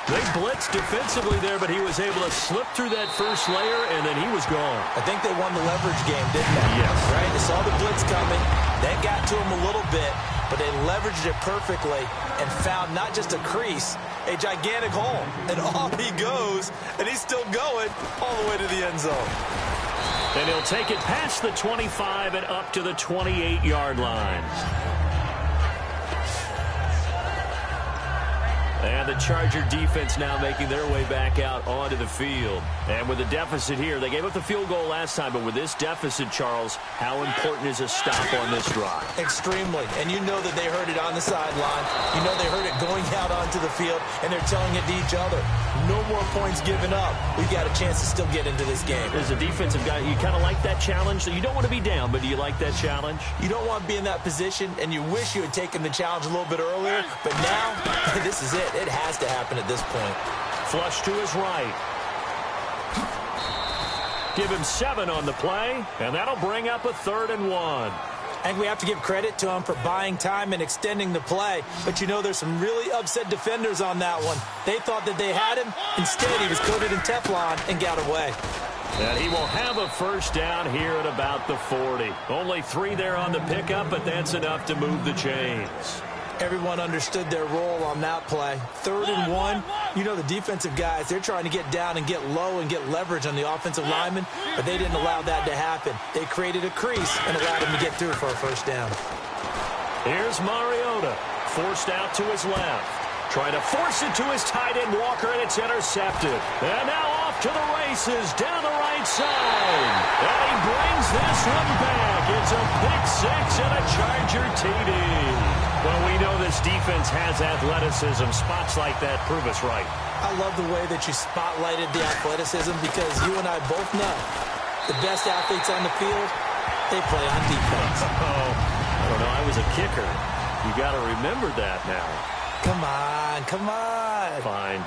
They blitzed defensively there, but he was able to slip through that first layer, and then he was gone. I think they won the leverage game, didn't they? Yes. Right? They saw the blitz coming. That got to him a little bit, but they leveraged it perfectly and found not just a crease, a gigantic hole. And off he goes, and he's still going all the way to the end zone. And he'll take it past the 25 and up to the 28-yard line. And the Charger defense now making their way back out onto the field. And with a deficit here, they gave up the field goal last time, but with this deficit, Charles, how important is a stop on this drive? Extremely. And you know that they heard it on the sideline. You know they heard it going out onto the field, and they're telling it to each other. No more points given up. We've got a chance to still get into this game. As a defensive guy, you kind of like that challenge? So you don't want to be down, but do you like that challenge? You don't want to be in that position, and you wish you had taken the challenge a little bit earlier, but now, this is it. It has to happen at this point. Flush to his right. Give him 7 on the play, and that'll bring up a 3rd and 1. And we have to give credit to him for buying time and extending the play. But you know there's some really upset defenders on that one. They thought that they had him. Instead, he was coated in Teflon and got away. And he will have a first down here at about the 40. Only 3 there on the pickup, but that's enough to move the chains. Everyone understood their role on that play. 3rd and 1. You know the defensive guys, they're trying to get down and get low and get leverage on the offensive lineman, but they didn't allow that to happen. They created a crease and allowed him to get through for a first down. Here's Mariota, forced out to his left. Trying to force it to his tight end, Walker, and it's intercepted. And now off to the races, down the right side. And he brings this one back. It's a pick 6 and a Charger TD. Well, we know this defense has athleticism. Spots like that prove us right. I love the way that you spotlighted the athleticism because you and I both know the best athletes on the field, they play on defense. Oh, I don't know. I was a kicker. You got to remember that now. Come on, come on. Fine.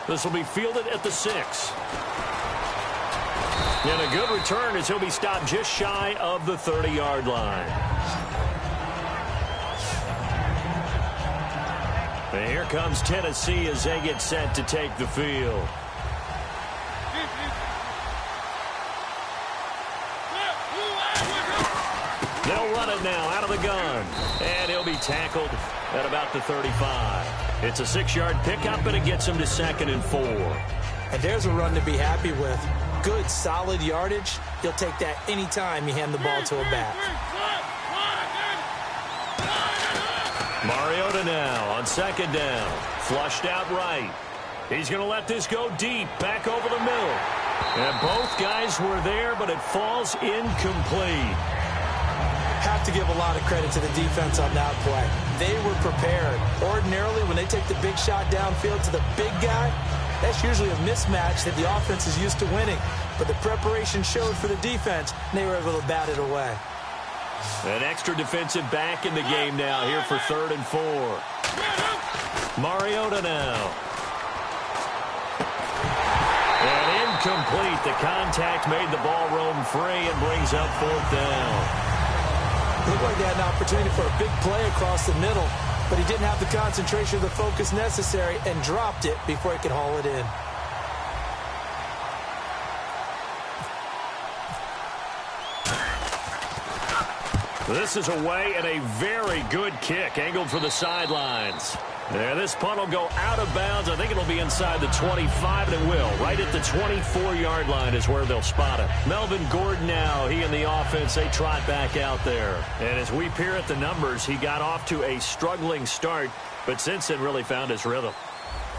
This will be fielded at the 6. And a good return as he'll be stopped just shy of the 30-yard line. And here comes Tennessee as they get set to take the field. They'll run it now out of the gun. And he'll be tackled at about the 35. It's a 6-yard pickup, and it gets him to 2nd and 4. And there's a run to be happy with. Good, solid yardage. He'll take that anytime you hand the ball to a back. Mariota now on 2nd down. Flushed out right. He's going to let this go deep, back over the middle. And both guys were there, but it falls incomplete. Have to give a lot of credit to the defense on that play. They were prepared. Ordinarily, when they take the big shot downfield to the big guy, that's usually a mismatch that the offense is used to winning. But the preparation showed for the defense, and they were able to bat it away. An extra defensive back in the game now here for 3rd and 4. Mariota now. And incomplete. The contact made the ball roam free and brings up 4th down. Looked like they had an opportunity for a big play across the middle, but he didn't have the concentration or the focus necessary and dropped it before he could haul it in. This is away and a very good kick, angled for the sidelines. And this punt will go out of bounds. I think it'll be inside the 25, and it will. Right at the 24-yard line is where they'll spot it. Melvin Gordon now, he and the offense, they trot back out there. And as we peer at the numbers, he got off to a struggling start, but since then really found his rhythm.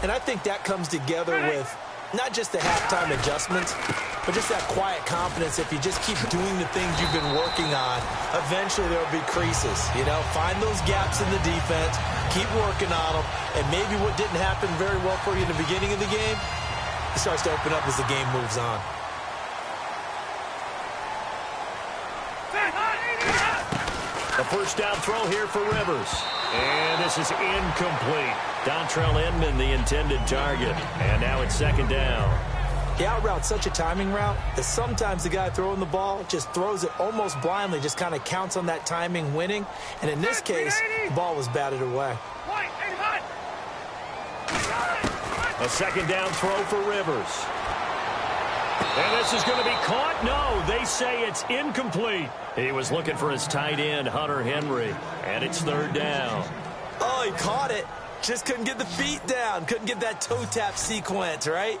And I think that comes together with not just the halftime adjustments, but just that quiet confidence. If you just keep doing the things you've been working on, eventually there'll be creases. You know, find those gaps in the defense, keep working on them, and maybe what didn't happen very well for you in the beginning of the game, it starts to open up as the game moves on. The first down throw here for Rivers. And this is incomplete. Dontrell Inman, the intended target. And now it's second down. The out route's such a timing route that sometimes the guy throwing the ball just throws it almost blindly, just kind of counts on that timing winning. And in this case, the ball was batted away. A second down throw for Rivers. And this is going to be caught. No, they say it's incomplete. He was looking for his tight end, Hunter Henry. And it's third down. Oh, he caught it. Just couldn't get the feet down. Couldn't get that toe tap sequence, right?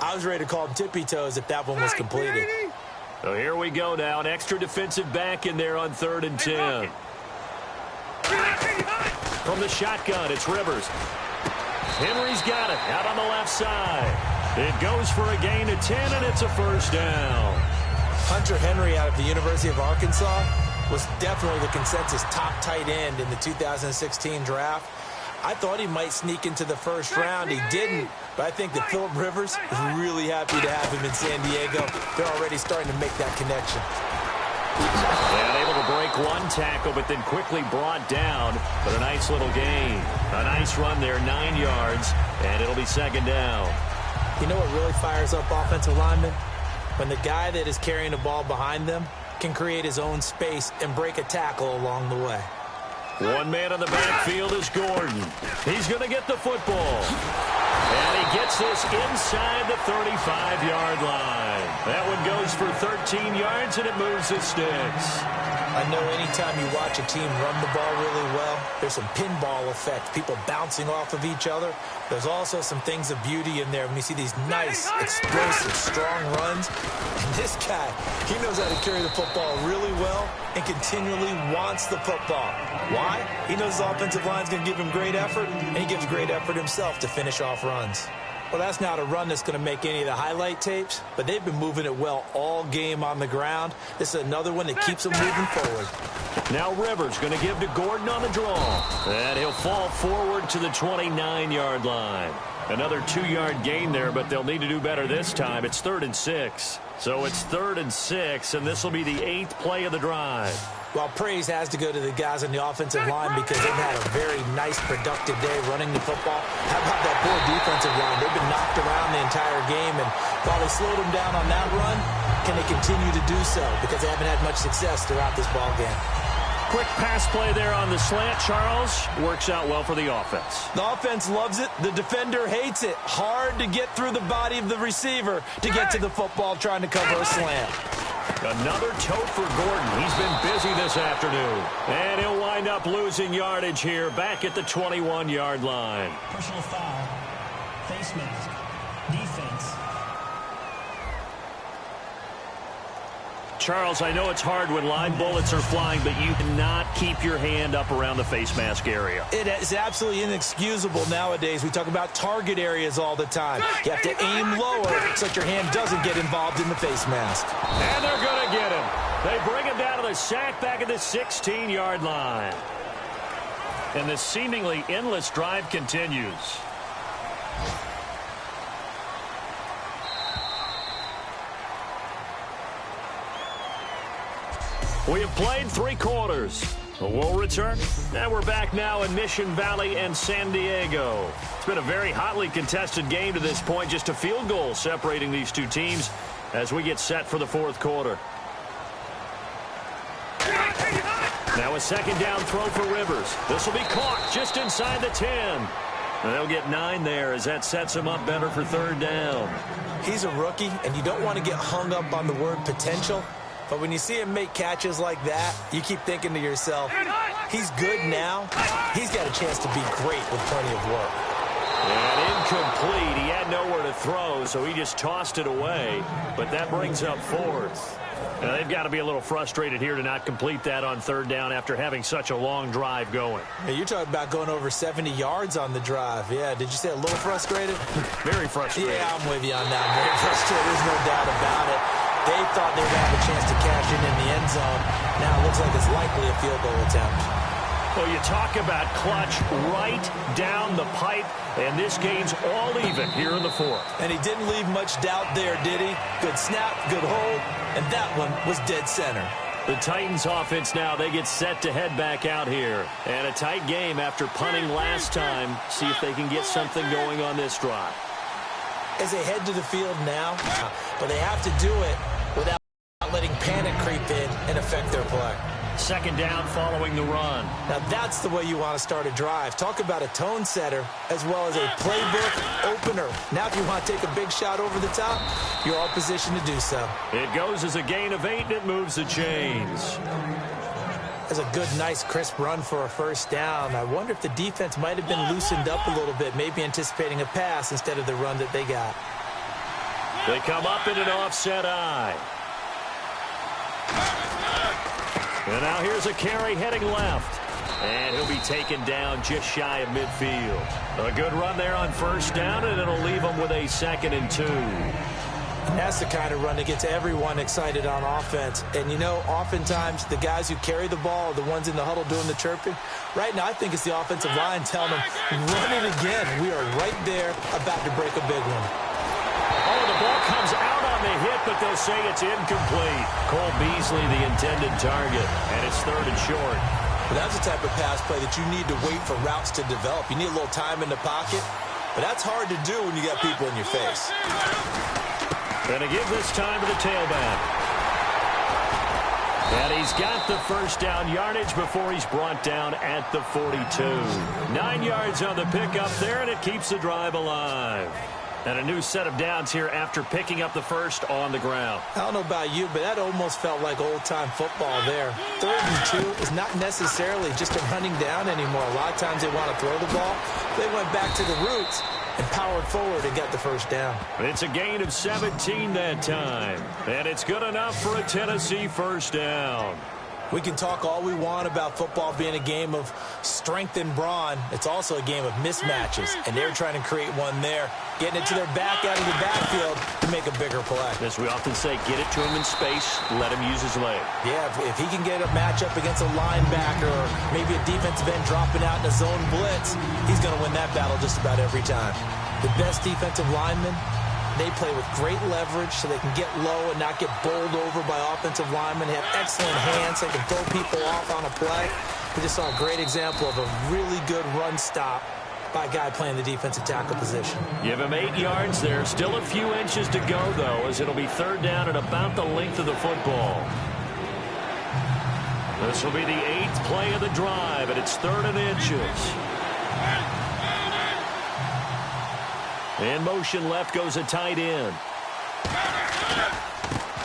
I was ready to call him tippy toes if that one was completed. So here we go now. An extra defensive back in there on 3rd and 10. From the shotgun, it's Rivers. Henry's got it out on the left side. It goes for a gain of 10, and it's a first down. Hunter Henry out of the University of Arkansas was definitely the consensus top tight end in the 2016 draft. I thought he might sneak into the first round. He didn't, but I think that Phillip Rivers is really happy to have him in San Diego. They're already starting to make that connection. And able to break one tackle, but then quickly brought down. But a nice little gain. A nice run there, 9 yards, and it'll be second down. You know what really fires up offensive linemen? When the guy that is carrying the ball behind them can create his own space and break a tackle along the way. One man in the backfield is Gordon. He's going to get the football. And he gets this inside the 35-yard line. That one goes for 13 yards, and it moves the sticks. I know anytime you watch a team run the ball really well, there's some pinball effect, people bouncing off of each other. There's also some things of beauty in there when you see these nice, explosive, strong runs. And this guy, he knows how to carry the football really well and continually wants the football. Why? He knows the offensive line's going to give him great effort, and he gives great effort himself to finish off runs. Well, that's not a run that's going to make any of the highlight tapes, but they've been moving it well all game on the ground. This is another one that keeps them moving forward. Now Rivers going to give to Gordon on the draw. And he'll fall forward to the 29-yard line. Another 2-yard gain there, but they'll need to do better this time. It's 3rd and 6. So it's 3rd and 6, and this will be the 8th play of the drive. Well, praise has to go to the guys on the offensive line because they've had a very nice, productive day running the football. How about that poor defensive line? They've been knocked around the entire game, and while they slowed them down on that run, can they continue to do so? Because they haven't had much success throughout this ball game. Quick pass play there on the slant, Charles. Works out well for the offense. The offense loves it. The defender hates it. Hard to get through the body of the receiver to get to the football trying to cover a slant. Another tote for Gordon. He's been busy this afternoon. And he'll wind up losing yardage here back at the 21-yard line. Personal foul. Face mask. Defense. Charles, I know it's hard when live bullets are flying, but you cannot keep your hand up around the face mask area. It is absolutely inexcusable nowadays. We talk about target areas all the time. You have to aim lower so that your hand doesn't get involved in the face mask. And they're going to get him. They bring him down to the sack back at the 16-yard line. And the seemingly endless drive continues. We have played 3 quarters. We'll return. And we're back now in Mission Valley and San Diego. It's been a very hotly contested game to this point. Just a field goal separating these two teams as we get set for the 4th quarter. Now a second down throw for Rivers. This will be caught just inside the 10. And they'll get 9 there as that sets him up better for third down. He's a rookie, and you don't want to get hung up on the word potential. But when you see him make catches like that, you keep thinking to yourself, he's good now. He's got a chance to be great with plenty of work. And incomplete. He had nowhere to throw, so he just tossed it away. But that brings up fourth. Now, they've got to be a little frustrated here to not complete that on third down after having such a long drive going. Hey, you're talking about going over 70 yards on the drive. Yeah, did you say a little frustrated? Very frustrated. Yeah, I'm with you on that. Very frustrated. There's no doubt about it. They thought they would have a chance to cash in the end zone. Now it looks like it's likely a field goal attempt. Well, you talk about clutch right down the pipe, and this game's all even here in the fourth. And he didn't leave much doubt there, did he? Good snap, good hold, and that one was dead center. The Titans offense now, they get set to head back out here. And a tight game after punting last time. See if they can get something going on this drive. As they head to the field now, but they have to do it without letting panic creep in and affect their play. Second down following the run. Now that's the way you want to start a drive. Talk about a tone setter as well as a playbook opener. Now if you want to take a big shot over the top, you're all positioned to do so. It goes as a gain of 8, and it moves the chains. That's a good, nice, crisp run for a first down. I wonder if the defense might have been loosened up a little bit, maybe anticipating a pass instead of the run that they got. They come up in an offset eye. And now here's a carry heading left. And he'll be taken down just shy of midfield. A good run there on first down, and it'll leave him with a 2nd and 2. And that's the kind of run that gets everyone excited on offense. And, you know, oftentimes the guys who carry the ball are the ones in the huddle doing the chirping. Right now, I think it's the offensive line telling them, run it again. We are right there about to break a big one. Oh, the ball comes out on the hit, but they'll say it's incomplete. Cole Beasley, the intended target, and it's 3rd and short. But that's the type of pass play that you need to wait for routes to develop. You need a little time in the pocket, but that's hard to do when you got people in your face. Going to give this time to the tailback. And he's got the first down yardage before he's brought down at the 42. 9 yards on the pickup there, and it keeps the drive alive. And a new set of downs here after picking up the first on the ground. I don't know about you, but that almost felt like old-time football there. 3rd and 2 is not necessarily just a running down anymore. A lot of times they want to throw the ball. They went back to the roots and powered forward and got the first down. It's a gain of 17 that time. And it's good enough for a Tennessee first down. We can talk all we want about football being a game of strength and brawn. It's also a game of mismatches, and they're trying to create one there, getting it to their back out of the backfield to make a bigger play. As we often say, get it to him in space, let him use his leg. Yeah, if he can get a matchup against a linebacker or maybe a defensive end dropping out in a zone blitz, he's going to win that battle just about every time. The best defensive linemen, they play with great leverage so they can get low and not get bowled over by offensive linemen. They have excellent hands. They can throw people off on a play. We just saw a great example of a really good run stop by a guy playing the defensive tackle position. Give him 8 yards there. Still a few inches to go, though, as it'll be 3rd down at about the length of the football. This will be the 8th play of the drive, and it's 3rd and inches. In motion left goes a tight end.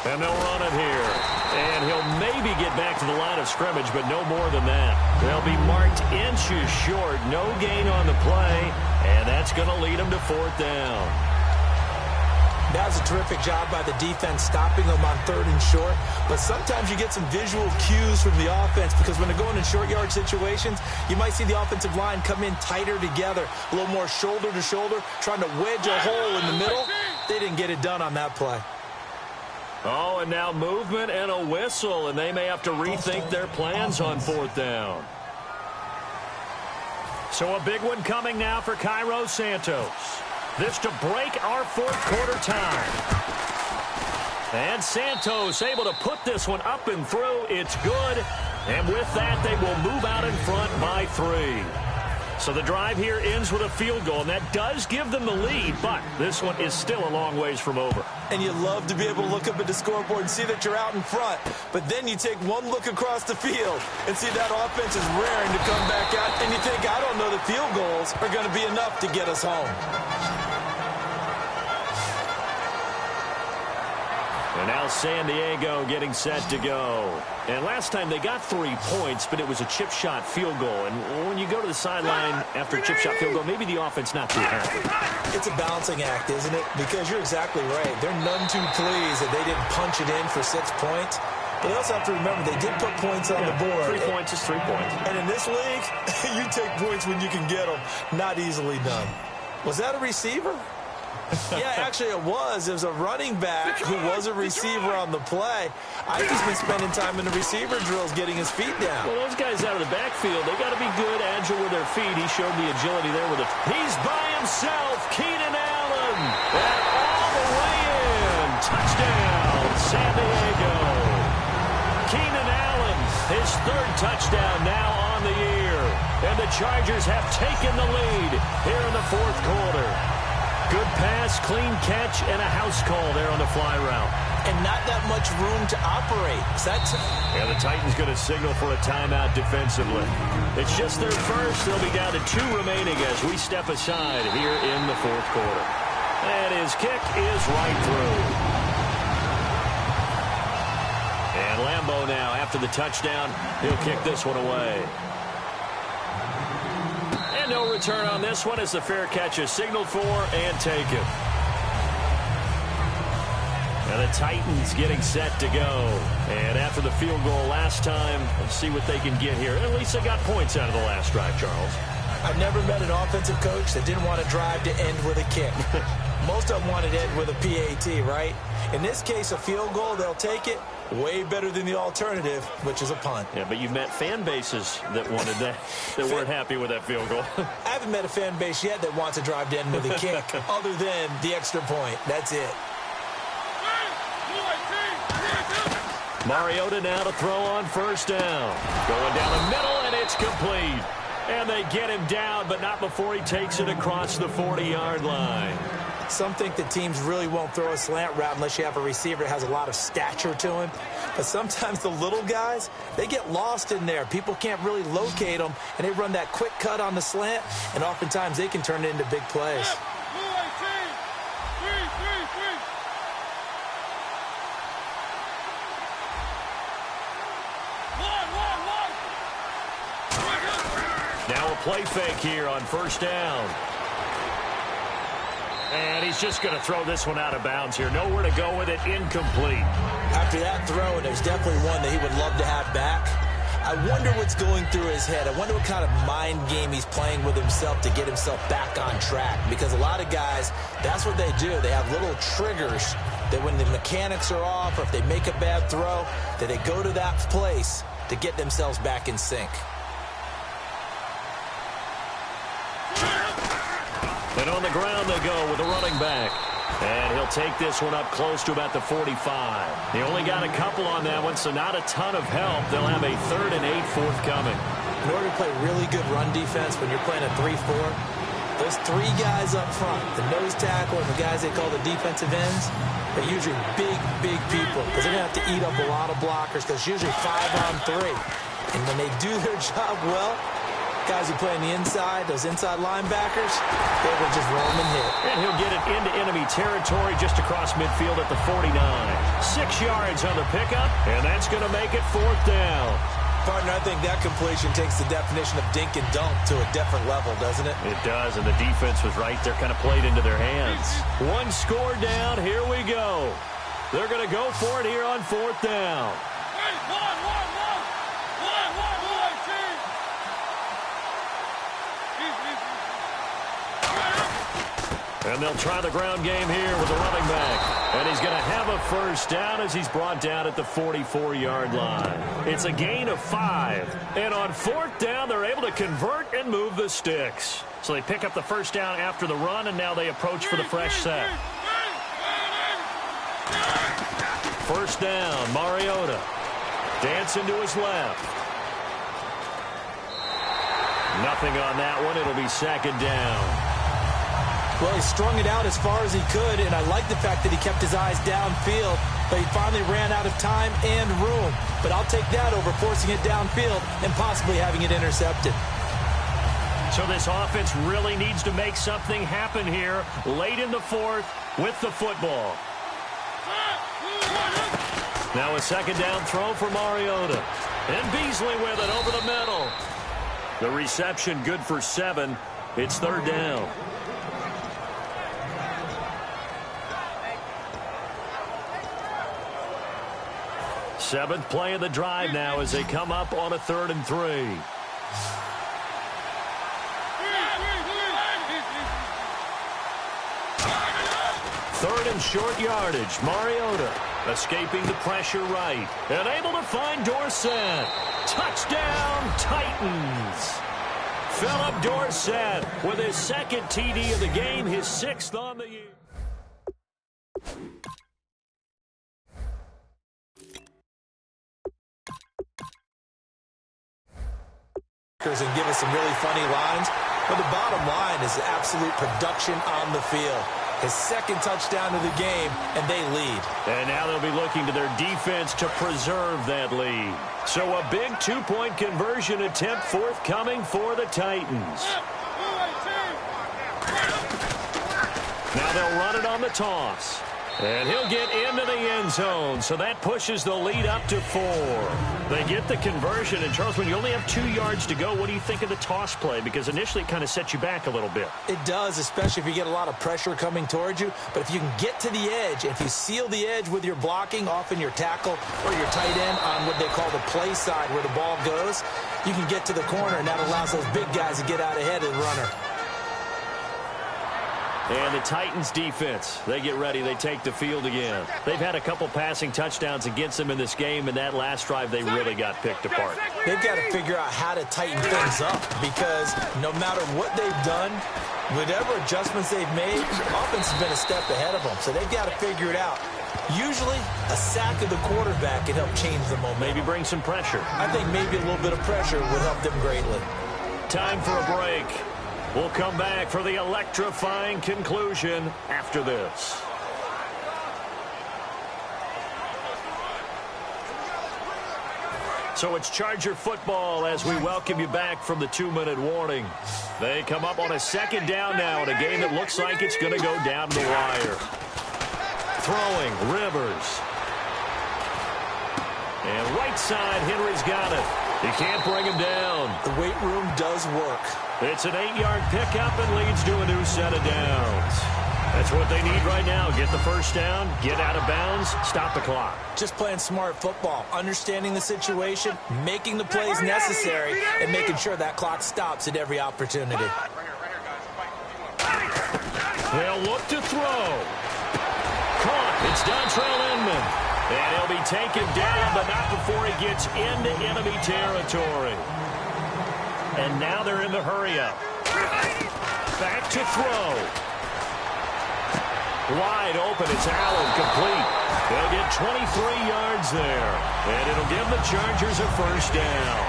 And they'll run it here. And he'll maybe get back to the line of scrimmage, but no more than that. They'll be marked inches short. No gain on the play. And that's going to lead them to 4th down. That was a terrific job by the defense stopping them on 3rd and short. But sometimes you get some visual cues from the offense because when they're going in short yard situations, you might see the offensive line come in tighter together, a little more shoulder to shoulder, trying to wedge a hole in the middle. They didn't get it done on that play. Oh, and now movement and a whistle, and they may have to rethink their plans on 4th down. So a big one coming now for Cairo Santos. This to break our 4th quarter time. And Santos able to put this one up and through. It's good. And with that, they will move out in front by 3. So the drive here ends with a field goal, and that does give them the lead, but this one is still a long ways from over. And you love to be able to look up at the scoreboard and see that you're out in front. But then you take one look across the field and see that offense is raring to come back out. And you think, I don't know that field goals are going to be enough to get us home. And now San Diego getting set to go. And last time they got 3 points, but it was a chip shot field goal. And when you go to the sideline after a chip shot field goal, maybe the offense not too happy. It's a balancing act, isn't it? Because you're exactly right. They're none too pleased that they didn't punch it in for 6 points. But they also have to remember they did put points on the board. 3 points is 3 points. And in this league, you take points when you can get them. Not easily done. Was that a receiver? Yeah, actually it was. It was a running back who was a receiver on the play. Ike's been spending time in the receiver drills getting his feet down. Well, those guys out of the backfield, they got to be good, agile with their feet. He showed the agility there with it. He's by himself, Keenan Allen. And all the way in. Touchdown, San Diego. Keenan Allen, his 3rd touchdown now on the year. And the Chargers have taken the lead here in the 4th quarter. Good pass, clean catch, and a house call there on the fly route. And not that much room to operate. Yeah, the Titans going to signal for a timeout defensively. It's just their first. They'll be down to 2 remaining as we step aside here in the 4th quarter. And his kick is right through. And Lambeau now, after the touchdown, he'll kick this one away. And no return on this one as the fair catch is signaled for and taken. And the Titans getting set to go. And after the field goal last time, let's see what they can get here. At least they got points out of the last drive, Charles. I've never met an offensive coach that didn't want to drive to end with a kick. Most of them wanted to end with a PAT, right? In this case, a field goal, they'll take it. Way better than the alternative, which is a punt. Yeah, but you've met fan bases that wanted that, that weren't happy with that field goal. I haven't met a fan base yet that wants to drive to end with a kick, other than the extra point. That's it. Mariota now to throw on 1st down. Going down the middle, and it's complete. And they get him down, but not before he takes it across the 40-yard line. Some think that teams really won't throw a slant route unless you have a receiver that has a lot of stature to him. But sometimes the little guys, they get lost in there. People can't really locate them, and they run that quick cut on the slant, and oftentimes they can turn it into big plays. Now a play fake here on 1st down. And he's just going to throw this one out of bounds here. Nowhere to go with it. Incomplete. After that throw, and there's definitely one that he would love to have back. I wonder what's going through his head. I wonder what kind of mind game he's playing with himself to get himself back on track. Because a lot of guys, that's what they do. They have little triggers that when the mechanics are off or if they make a bad throw, that they go to that place to get themselves back in sync. And on the ground they go with the running back. And he'll take this one up close to about the 45. They only got a couple on that one, so not a ton of help. They'll have a 3rd and 8 forthcoming. In order to play really good run defense when you're playing a 3-4, those 3 guys up front, the nose tackle and the guys they call the defensive ends, they're usually big people because they're going to have to eat up a lot of blockers because usually 5 on 3. And when they do their job well, guys who play on the inside, those inside linebackers, they will just roam and hit. And he'll get it into enemy territory just across midfield at the 49. 6 yards on the pickup, and that's going to make it 4th down. Partner, I think that completion takes the definition of dink and dunk to a different level, doesn't it? It does, and the defense was right there, kind of played into their hands. 1 score down, here we go. They're going to go for it here on 4th down. And they'll try the ground game here with the running back. And he's going to have a 1st down as he's brought down at the 44-yard line. It's a gain of 5. And on 4th down, they're able to convert and move the sticks. So they pick up the 1st down after the run, and now they approach for the fresh set. 1st down, Mariota. Dancing to his left. Nothing on that one. It'll be second down. Well, he strung it out as far as he could, and I like the fact that he kept his eyes downfield, but he finally ran out of time and room. But I'll take that over forcing it downfield and possibly having it intercepted. So this offense really needs to make something happen here late in the fourth with the football. Now a second down throw for Mariota. And Beasley with it over the middle. The reception good for 7. It's third down. Seventh play of the drive now as they come up on a 3rd and 3. Third and short yardage. Mariota escaping the pressure right. And able to find Dorsett. Touchdown, Titans. Philip Dorsett with his second TD of the game, his 6th on the year. And give us some really funny lines, but the bottom line is absolute production on the field. His 2nd touchdown of the game, and they lead. And now they'll be looking to their defense to preserve that lead. So a big 2-point conversion attempt forthcoming for the Titans. Now they'll run it on the toss. And he'll get into the end zone, so that pushes the lead up to 4. They get the conversion, and Charles, when you only have 2 yards to go, what do you think of the toss play? Because initially it kind of sets you back a little bit. It does, especially if you get a lot of pressure coming towards you. But if you can get to the edge, if you seal the edge with your blocking, often your tackle or your tight end on what they call the play side where the ball goes, you can get to the corner, and that allows those big guys to get out ahead of the runner. And the Titans defense, they get ready. They take the field again. They've had a couple passing touchdowns against them in this game, and that last drive they really got picked apart. They've got to figure out how to tighten things up because no matter what they've done, whatever adjustments they've made, offense has been a step ahead of them. So they've got to figure it out. Usually, a sack of the quarterback can help change the momentum. Maybe bring some pressure. I think maybe a little bit of pressure would help them greatly. Time for a break. We'll come back for the electrifying conclusion after this. So it's Charger football as we welcome you back from the 2-minute warning. They come up on a second down now in a game that looks like it's going to go down to the wire. Throwing, Rivers. And right side, Henry's got it. He can't bring him down. The weight room does work. It's an 8-yard pickup and leads to a new set of downs. That's what they need right now. Get the first down, get out of bounds, stop the clock. Just playing smart football, understanding the situation, making the plays necessary, and making sure that clock stops at every opportunity. They'll look to throw. Caught. It's Dontrell Inman. And he'll be taken down, but not before he gets into enemy territory. And now they're in the hurry-up. Back to throw. Wide open. It's Allen, complete. They'll get 23 yards there. And it'll give the Chargers a first down.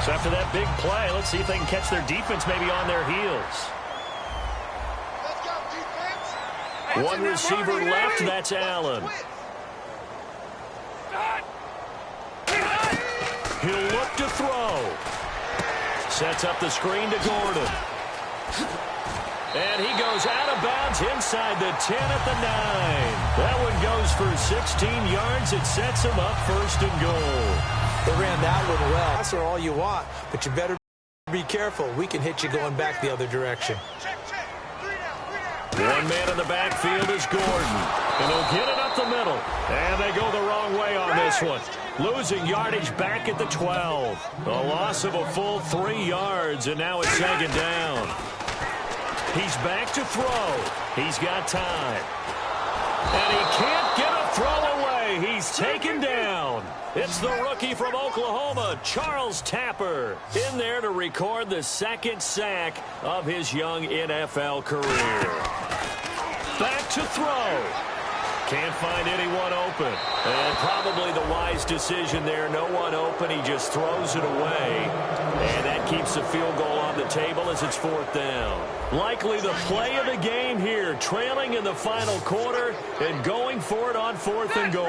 So after that big play, let's see if they can catch their defense maybe on their heels. One receiver left, that's Allen. He'll look to throw. Sets up the screen to Gordon. And he goes out of bounds inside the 10 at the 9. That one goes for 16 yards. It sets him up first and goal. They ran that one well. That's all you want, but you better be careful. We can hit you going back the other direction. One man in the backfield is Gordon. And he'll get it up the middle. And they go the wrong way on this one. Losing yardage back at the 12. A loss of a full 3 yards, and now it's second down. He's back to throw. He's got time. And he can't get a throw away. He's taken down. It's the rookie from Oklahoma, Charles Tapper, in there to record the second sack of his young NFL career. Back to throw. Can't find anyone open. And probably the wise decision there. No one open. He just throws it away. And that keeps the field goal on the table as it's 4th down. Likely the play of the game here. Trailing in the final quarter and going for it on 4th and goal.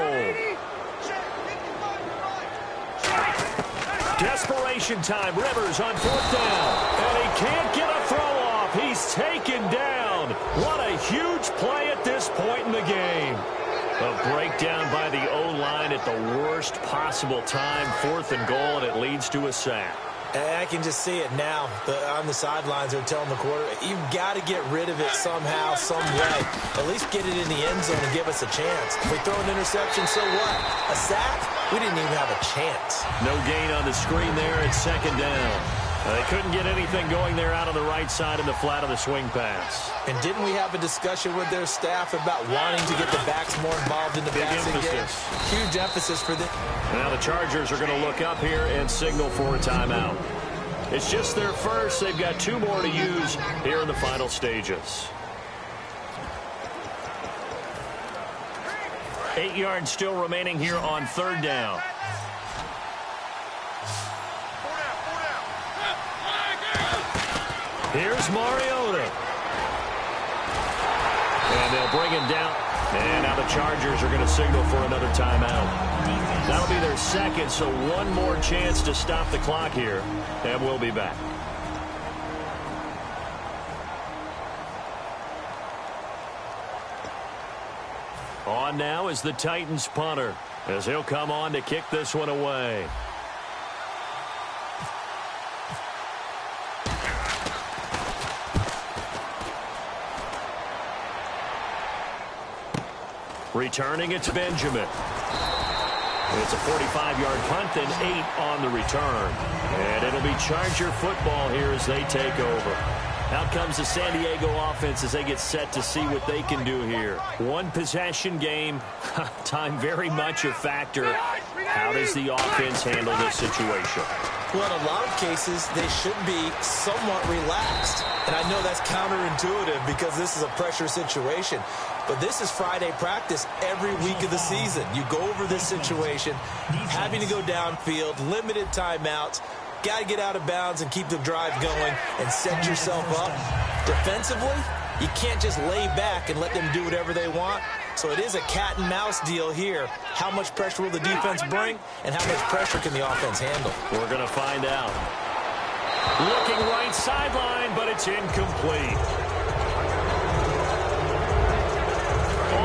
Desperation time. Rivers on 4th down. And he can't get a throw off. He's taken down. What a huge play at this point in the game. A breakdown by the O-line at the worst possible time. 4th and goal, and it leads to a sack. And I can just see it now. On the sidelines, they're telling the quarterback, you've got to get rid of it somehow, some way. At least get it in the end zone and give us a chance. If we throw an interception, so what? A sack? We didn't even have a chance. No gain on the screen there. It's 2nd down. They couldn't get anything going there out on the right side in the flat of the swing pass. And didn't we have a discussion with their staff about wanting to get the backs more involved in the passing game? Huge emphasis for them. Now the Chargers are going to look up here and signal for a timeout. It's just their first. They've got 2 more to use here in the final stages. 8 yards still remaining here on 3rd down. Here's Mariota. And they'll bring him down. And now the Chargers are going to signal for another timeout. That'll be their second, so one more chance to stop the clock here. And we'll be back. On now is the Titans punter, as he'll come on to kick this one away. Returning, it's Benjamin. It's a 45-yard punt and 8 on the return. And it'll be Charger football here as they take over. Out comes the San Diego offense as they get set to see what they can do here. One possession game, time very much a factor. How does the offense handle this situation? Well, in a lot of cases, they should be somewhat relaxed. And I know that's counterintuitive because this is a pressure situation. But this is Friday practice every week of the season. You go over this situation, having to go downfield, limited timeouts, got to get out of bounds and keep the drive going and set yourself up. Defensively, you can't just lay back and let them do whatever they want. So it is a cat and mouse deal here. How much pressure will the defense bring and how much pressure can the offense handle? We're going to find out. Looking right sideline, but it's incomplete.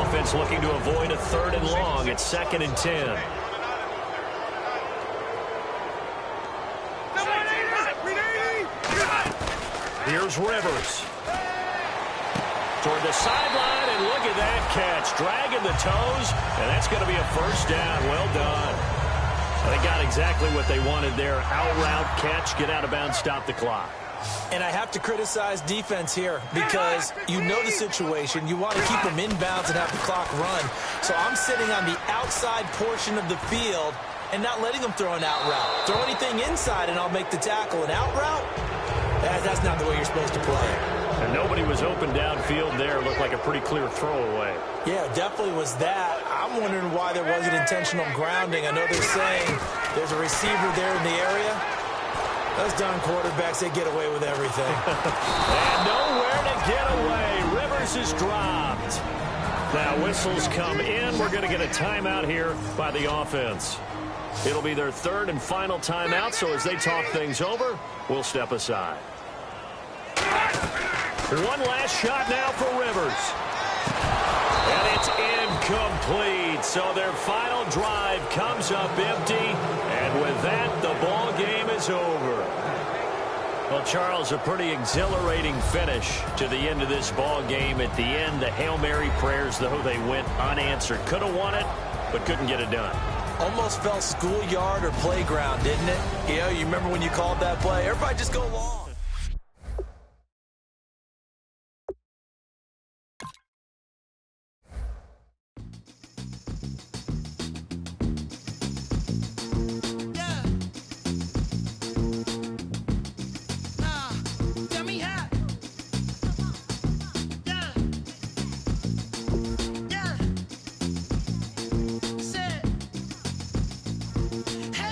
Offense looking to avoid a 3rd and long. It's 2nd and 10. Here's Rivers. Toward the sideline, and look at that catch. Dragging the toes, and that's going to be a 1st down. Well done. They got exactly what they wanted there. Out route, catch, get out of bounds, stop the clock. And I have to criticize defense here because you know the situation. You want to keep them inbounds and have the clock run. So I'm sitting on the outside portion of the field and not letting them throw an out route. Throw anything inside and I'll make the tackle. An out route? That's not the way you're supposed to play it. And nobody was open downfield there. Looked like a pretty clear throwaway. Yeah, definitely was that. I'm wondering why there wasn't intentional grounding. I know they're saying there's a receiver there in the area. Those darn quarterbacks, they get away with everything. And nowhere to get away. Rivers is dropped. Now whistles come in. We're going to get a timeout here by the offense. It'll be their 3rd and final timeout, so as they talk things over, we'll step aside. One last shot now for Rivers. And it's incomplete. So their final drive comes up empty. And with that, the ball game is over. Well, Charles, a pretty exhilarating finish to the end of this ball game. At the end, the Hail Mary prayers, though, they went unanswered. Could have won it, but couldn't get it done. Almost felt schoolyard or playground, didn't it? You know, you remember when you called that play? Everybody just go long. Hey!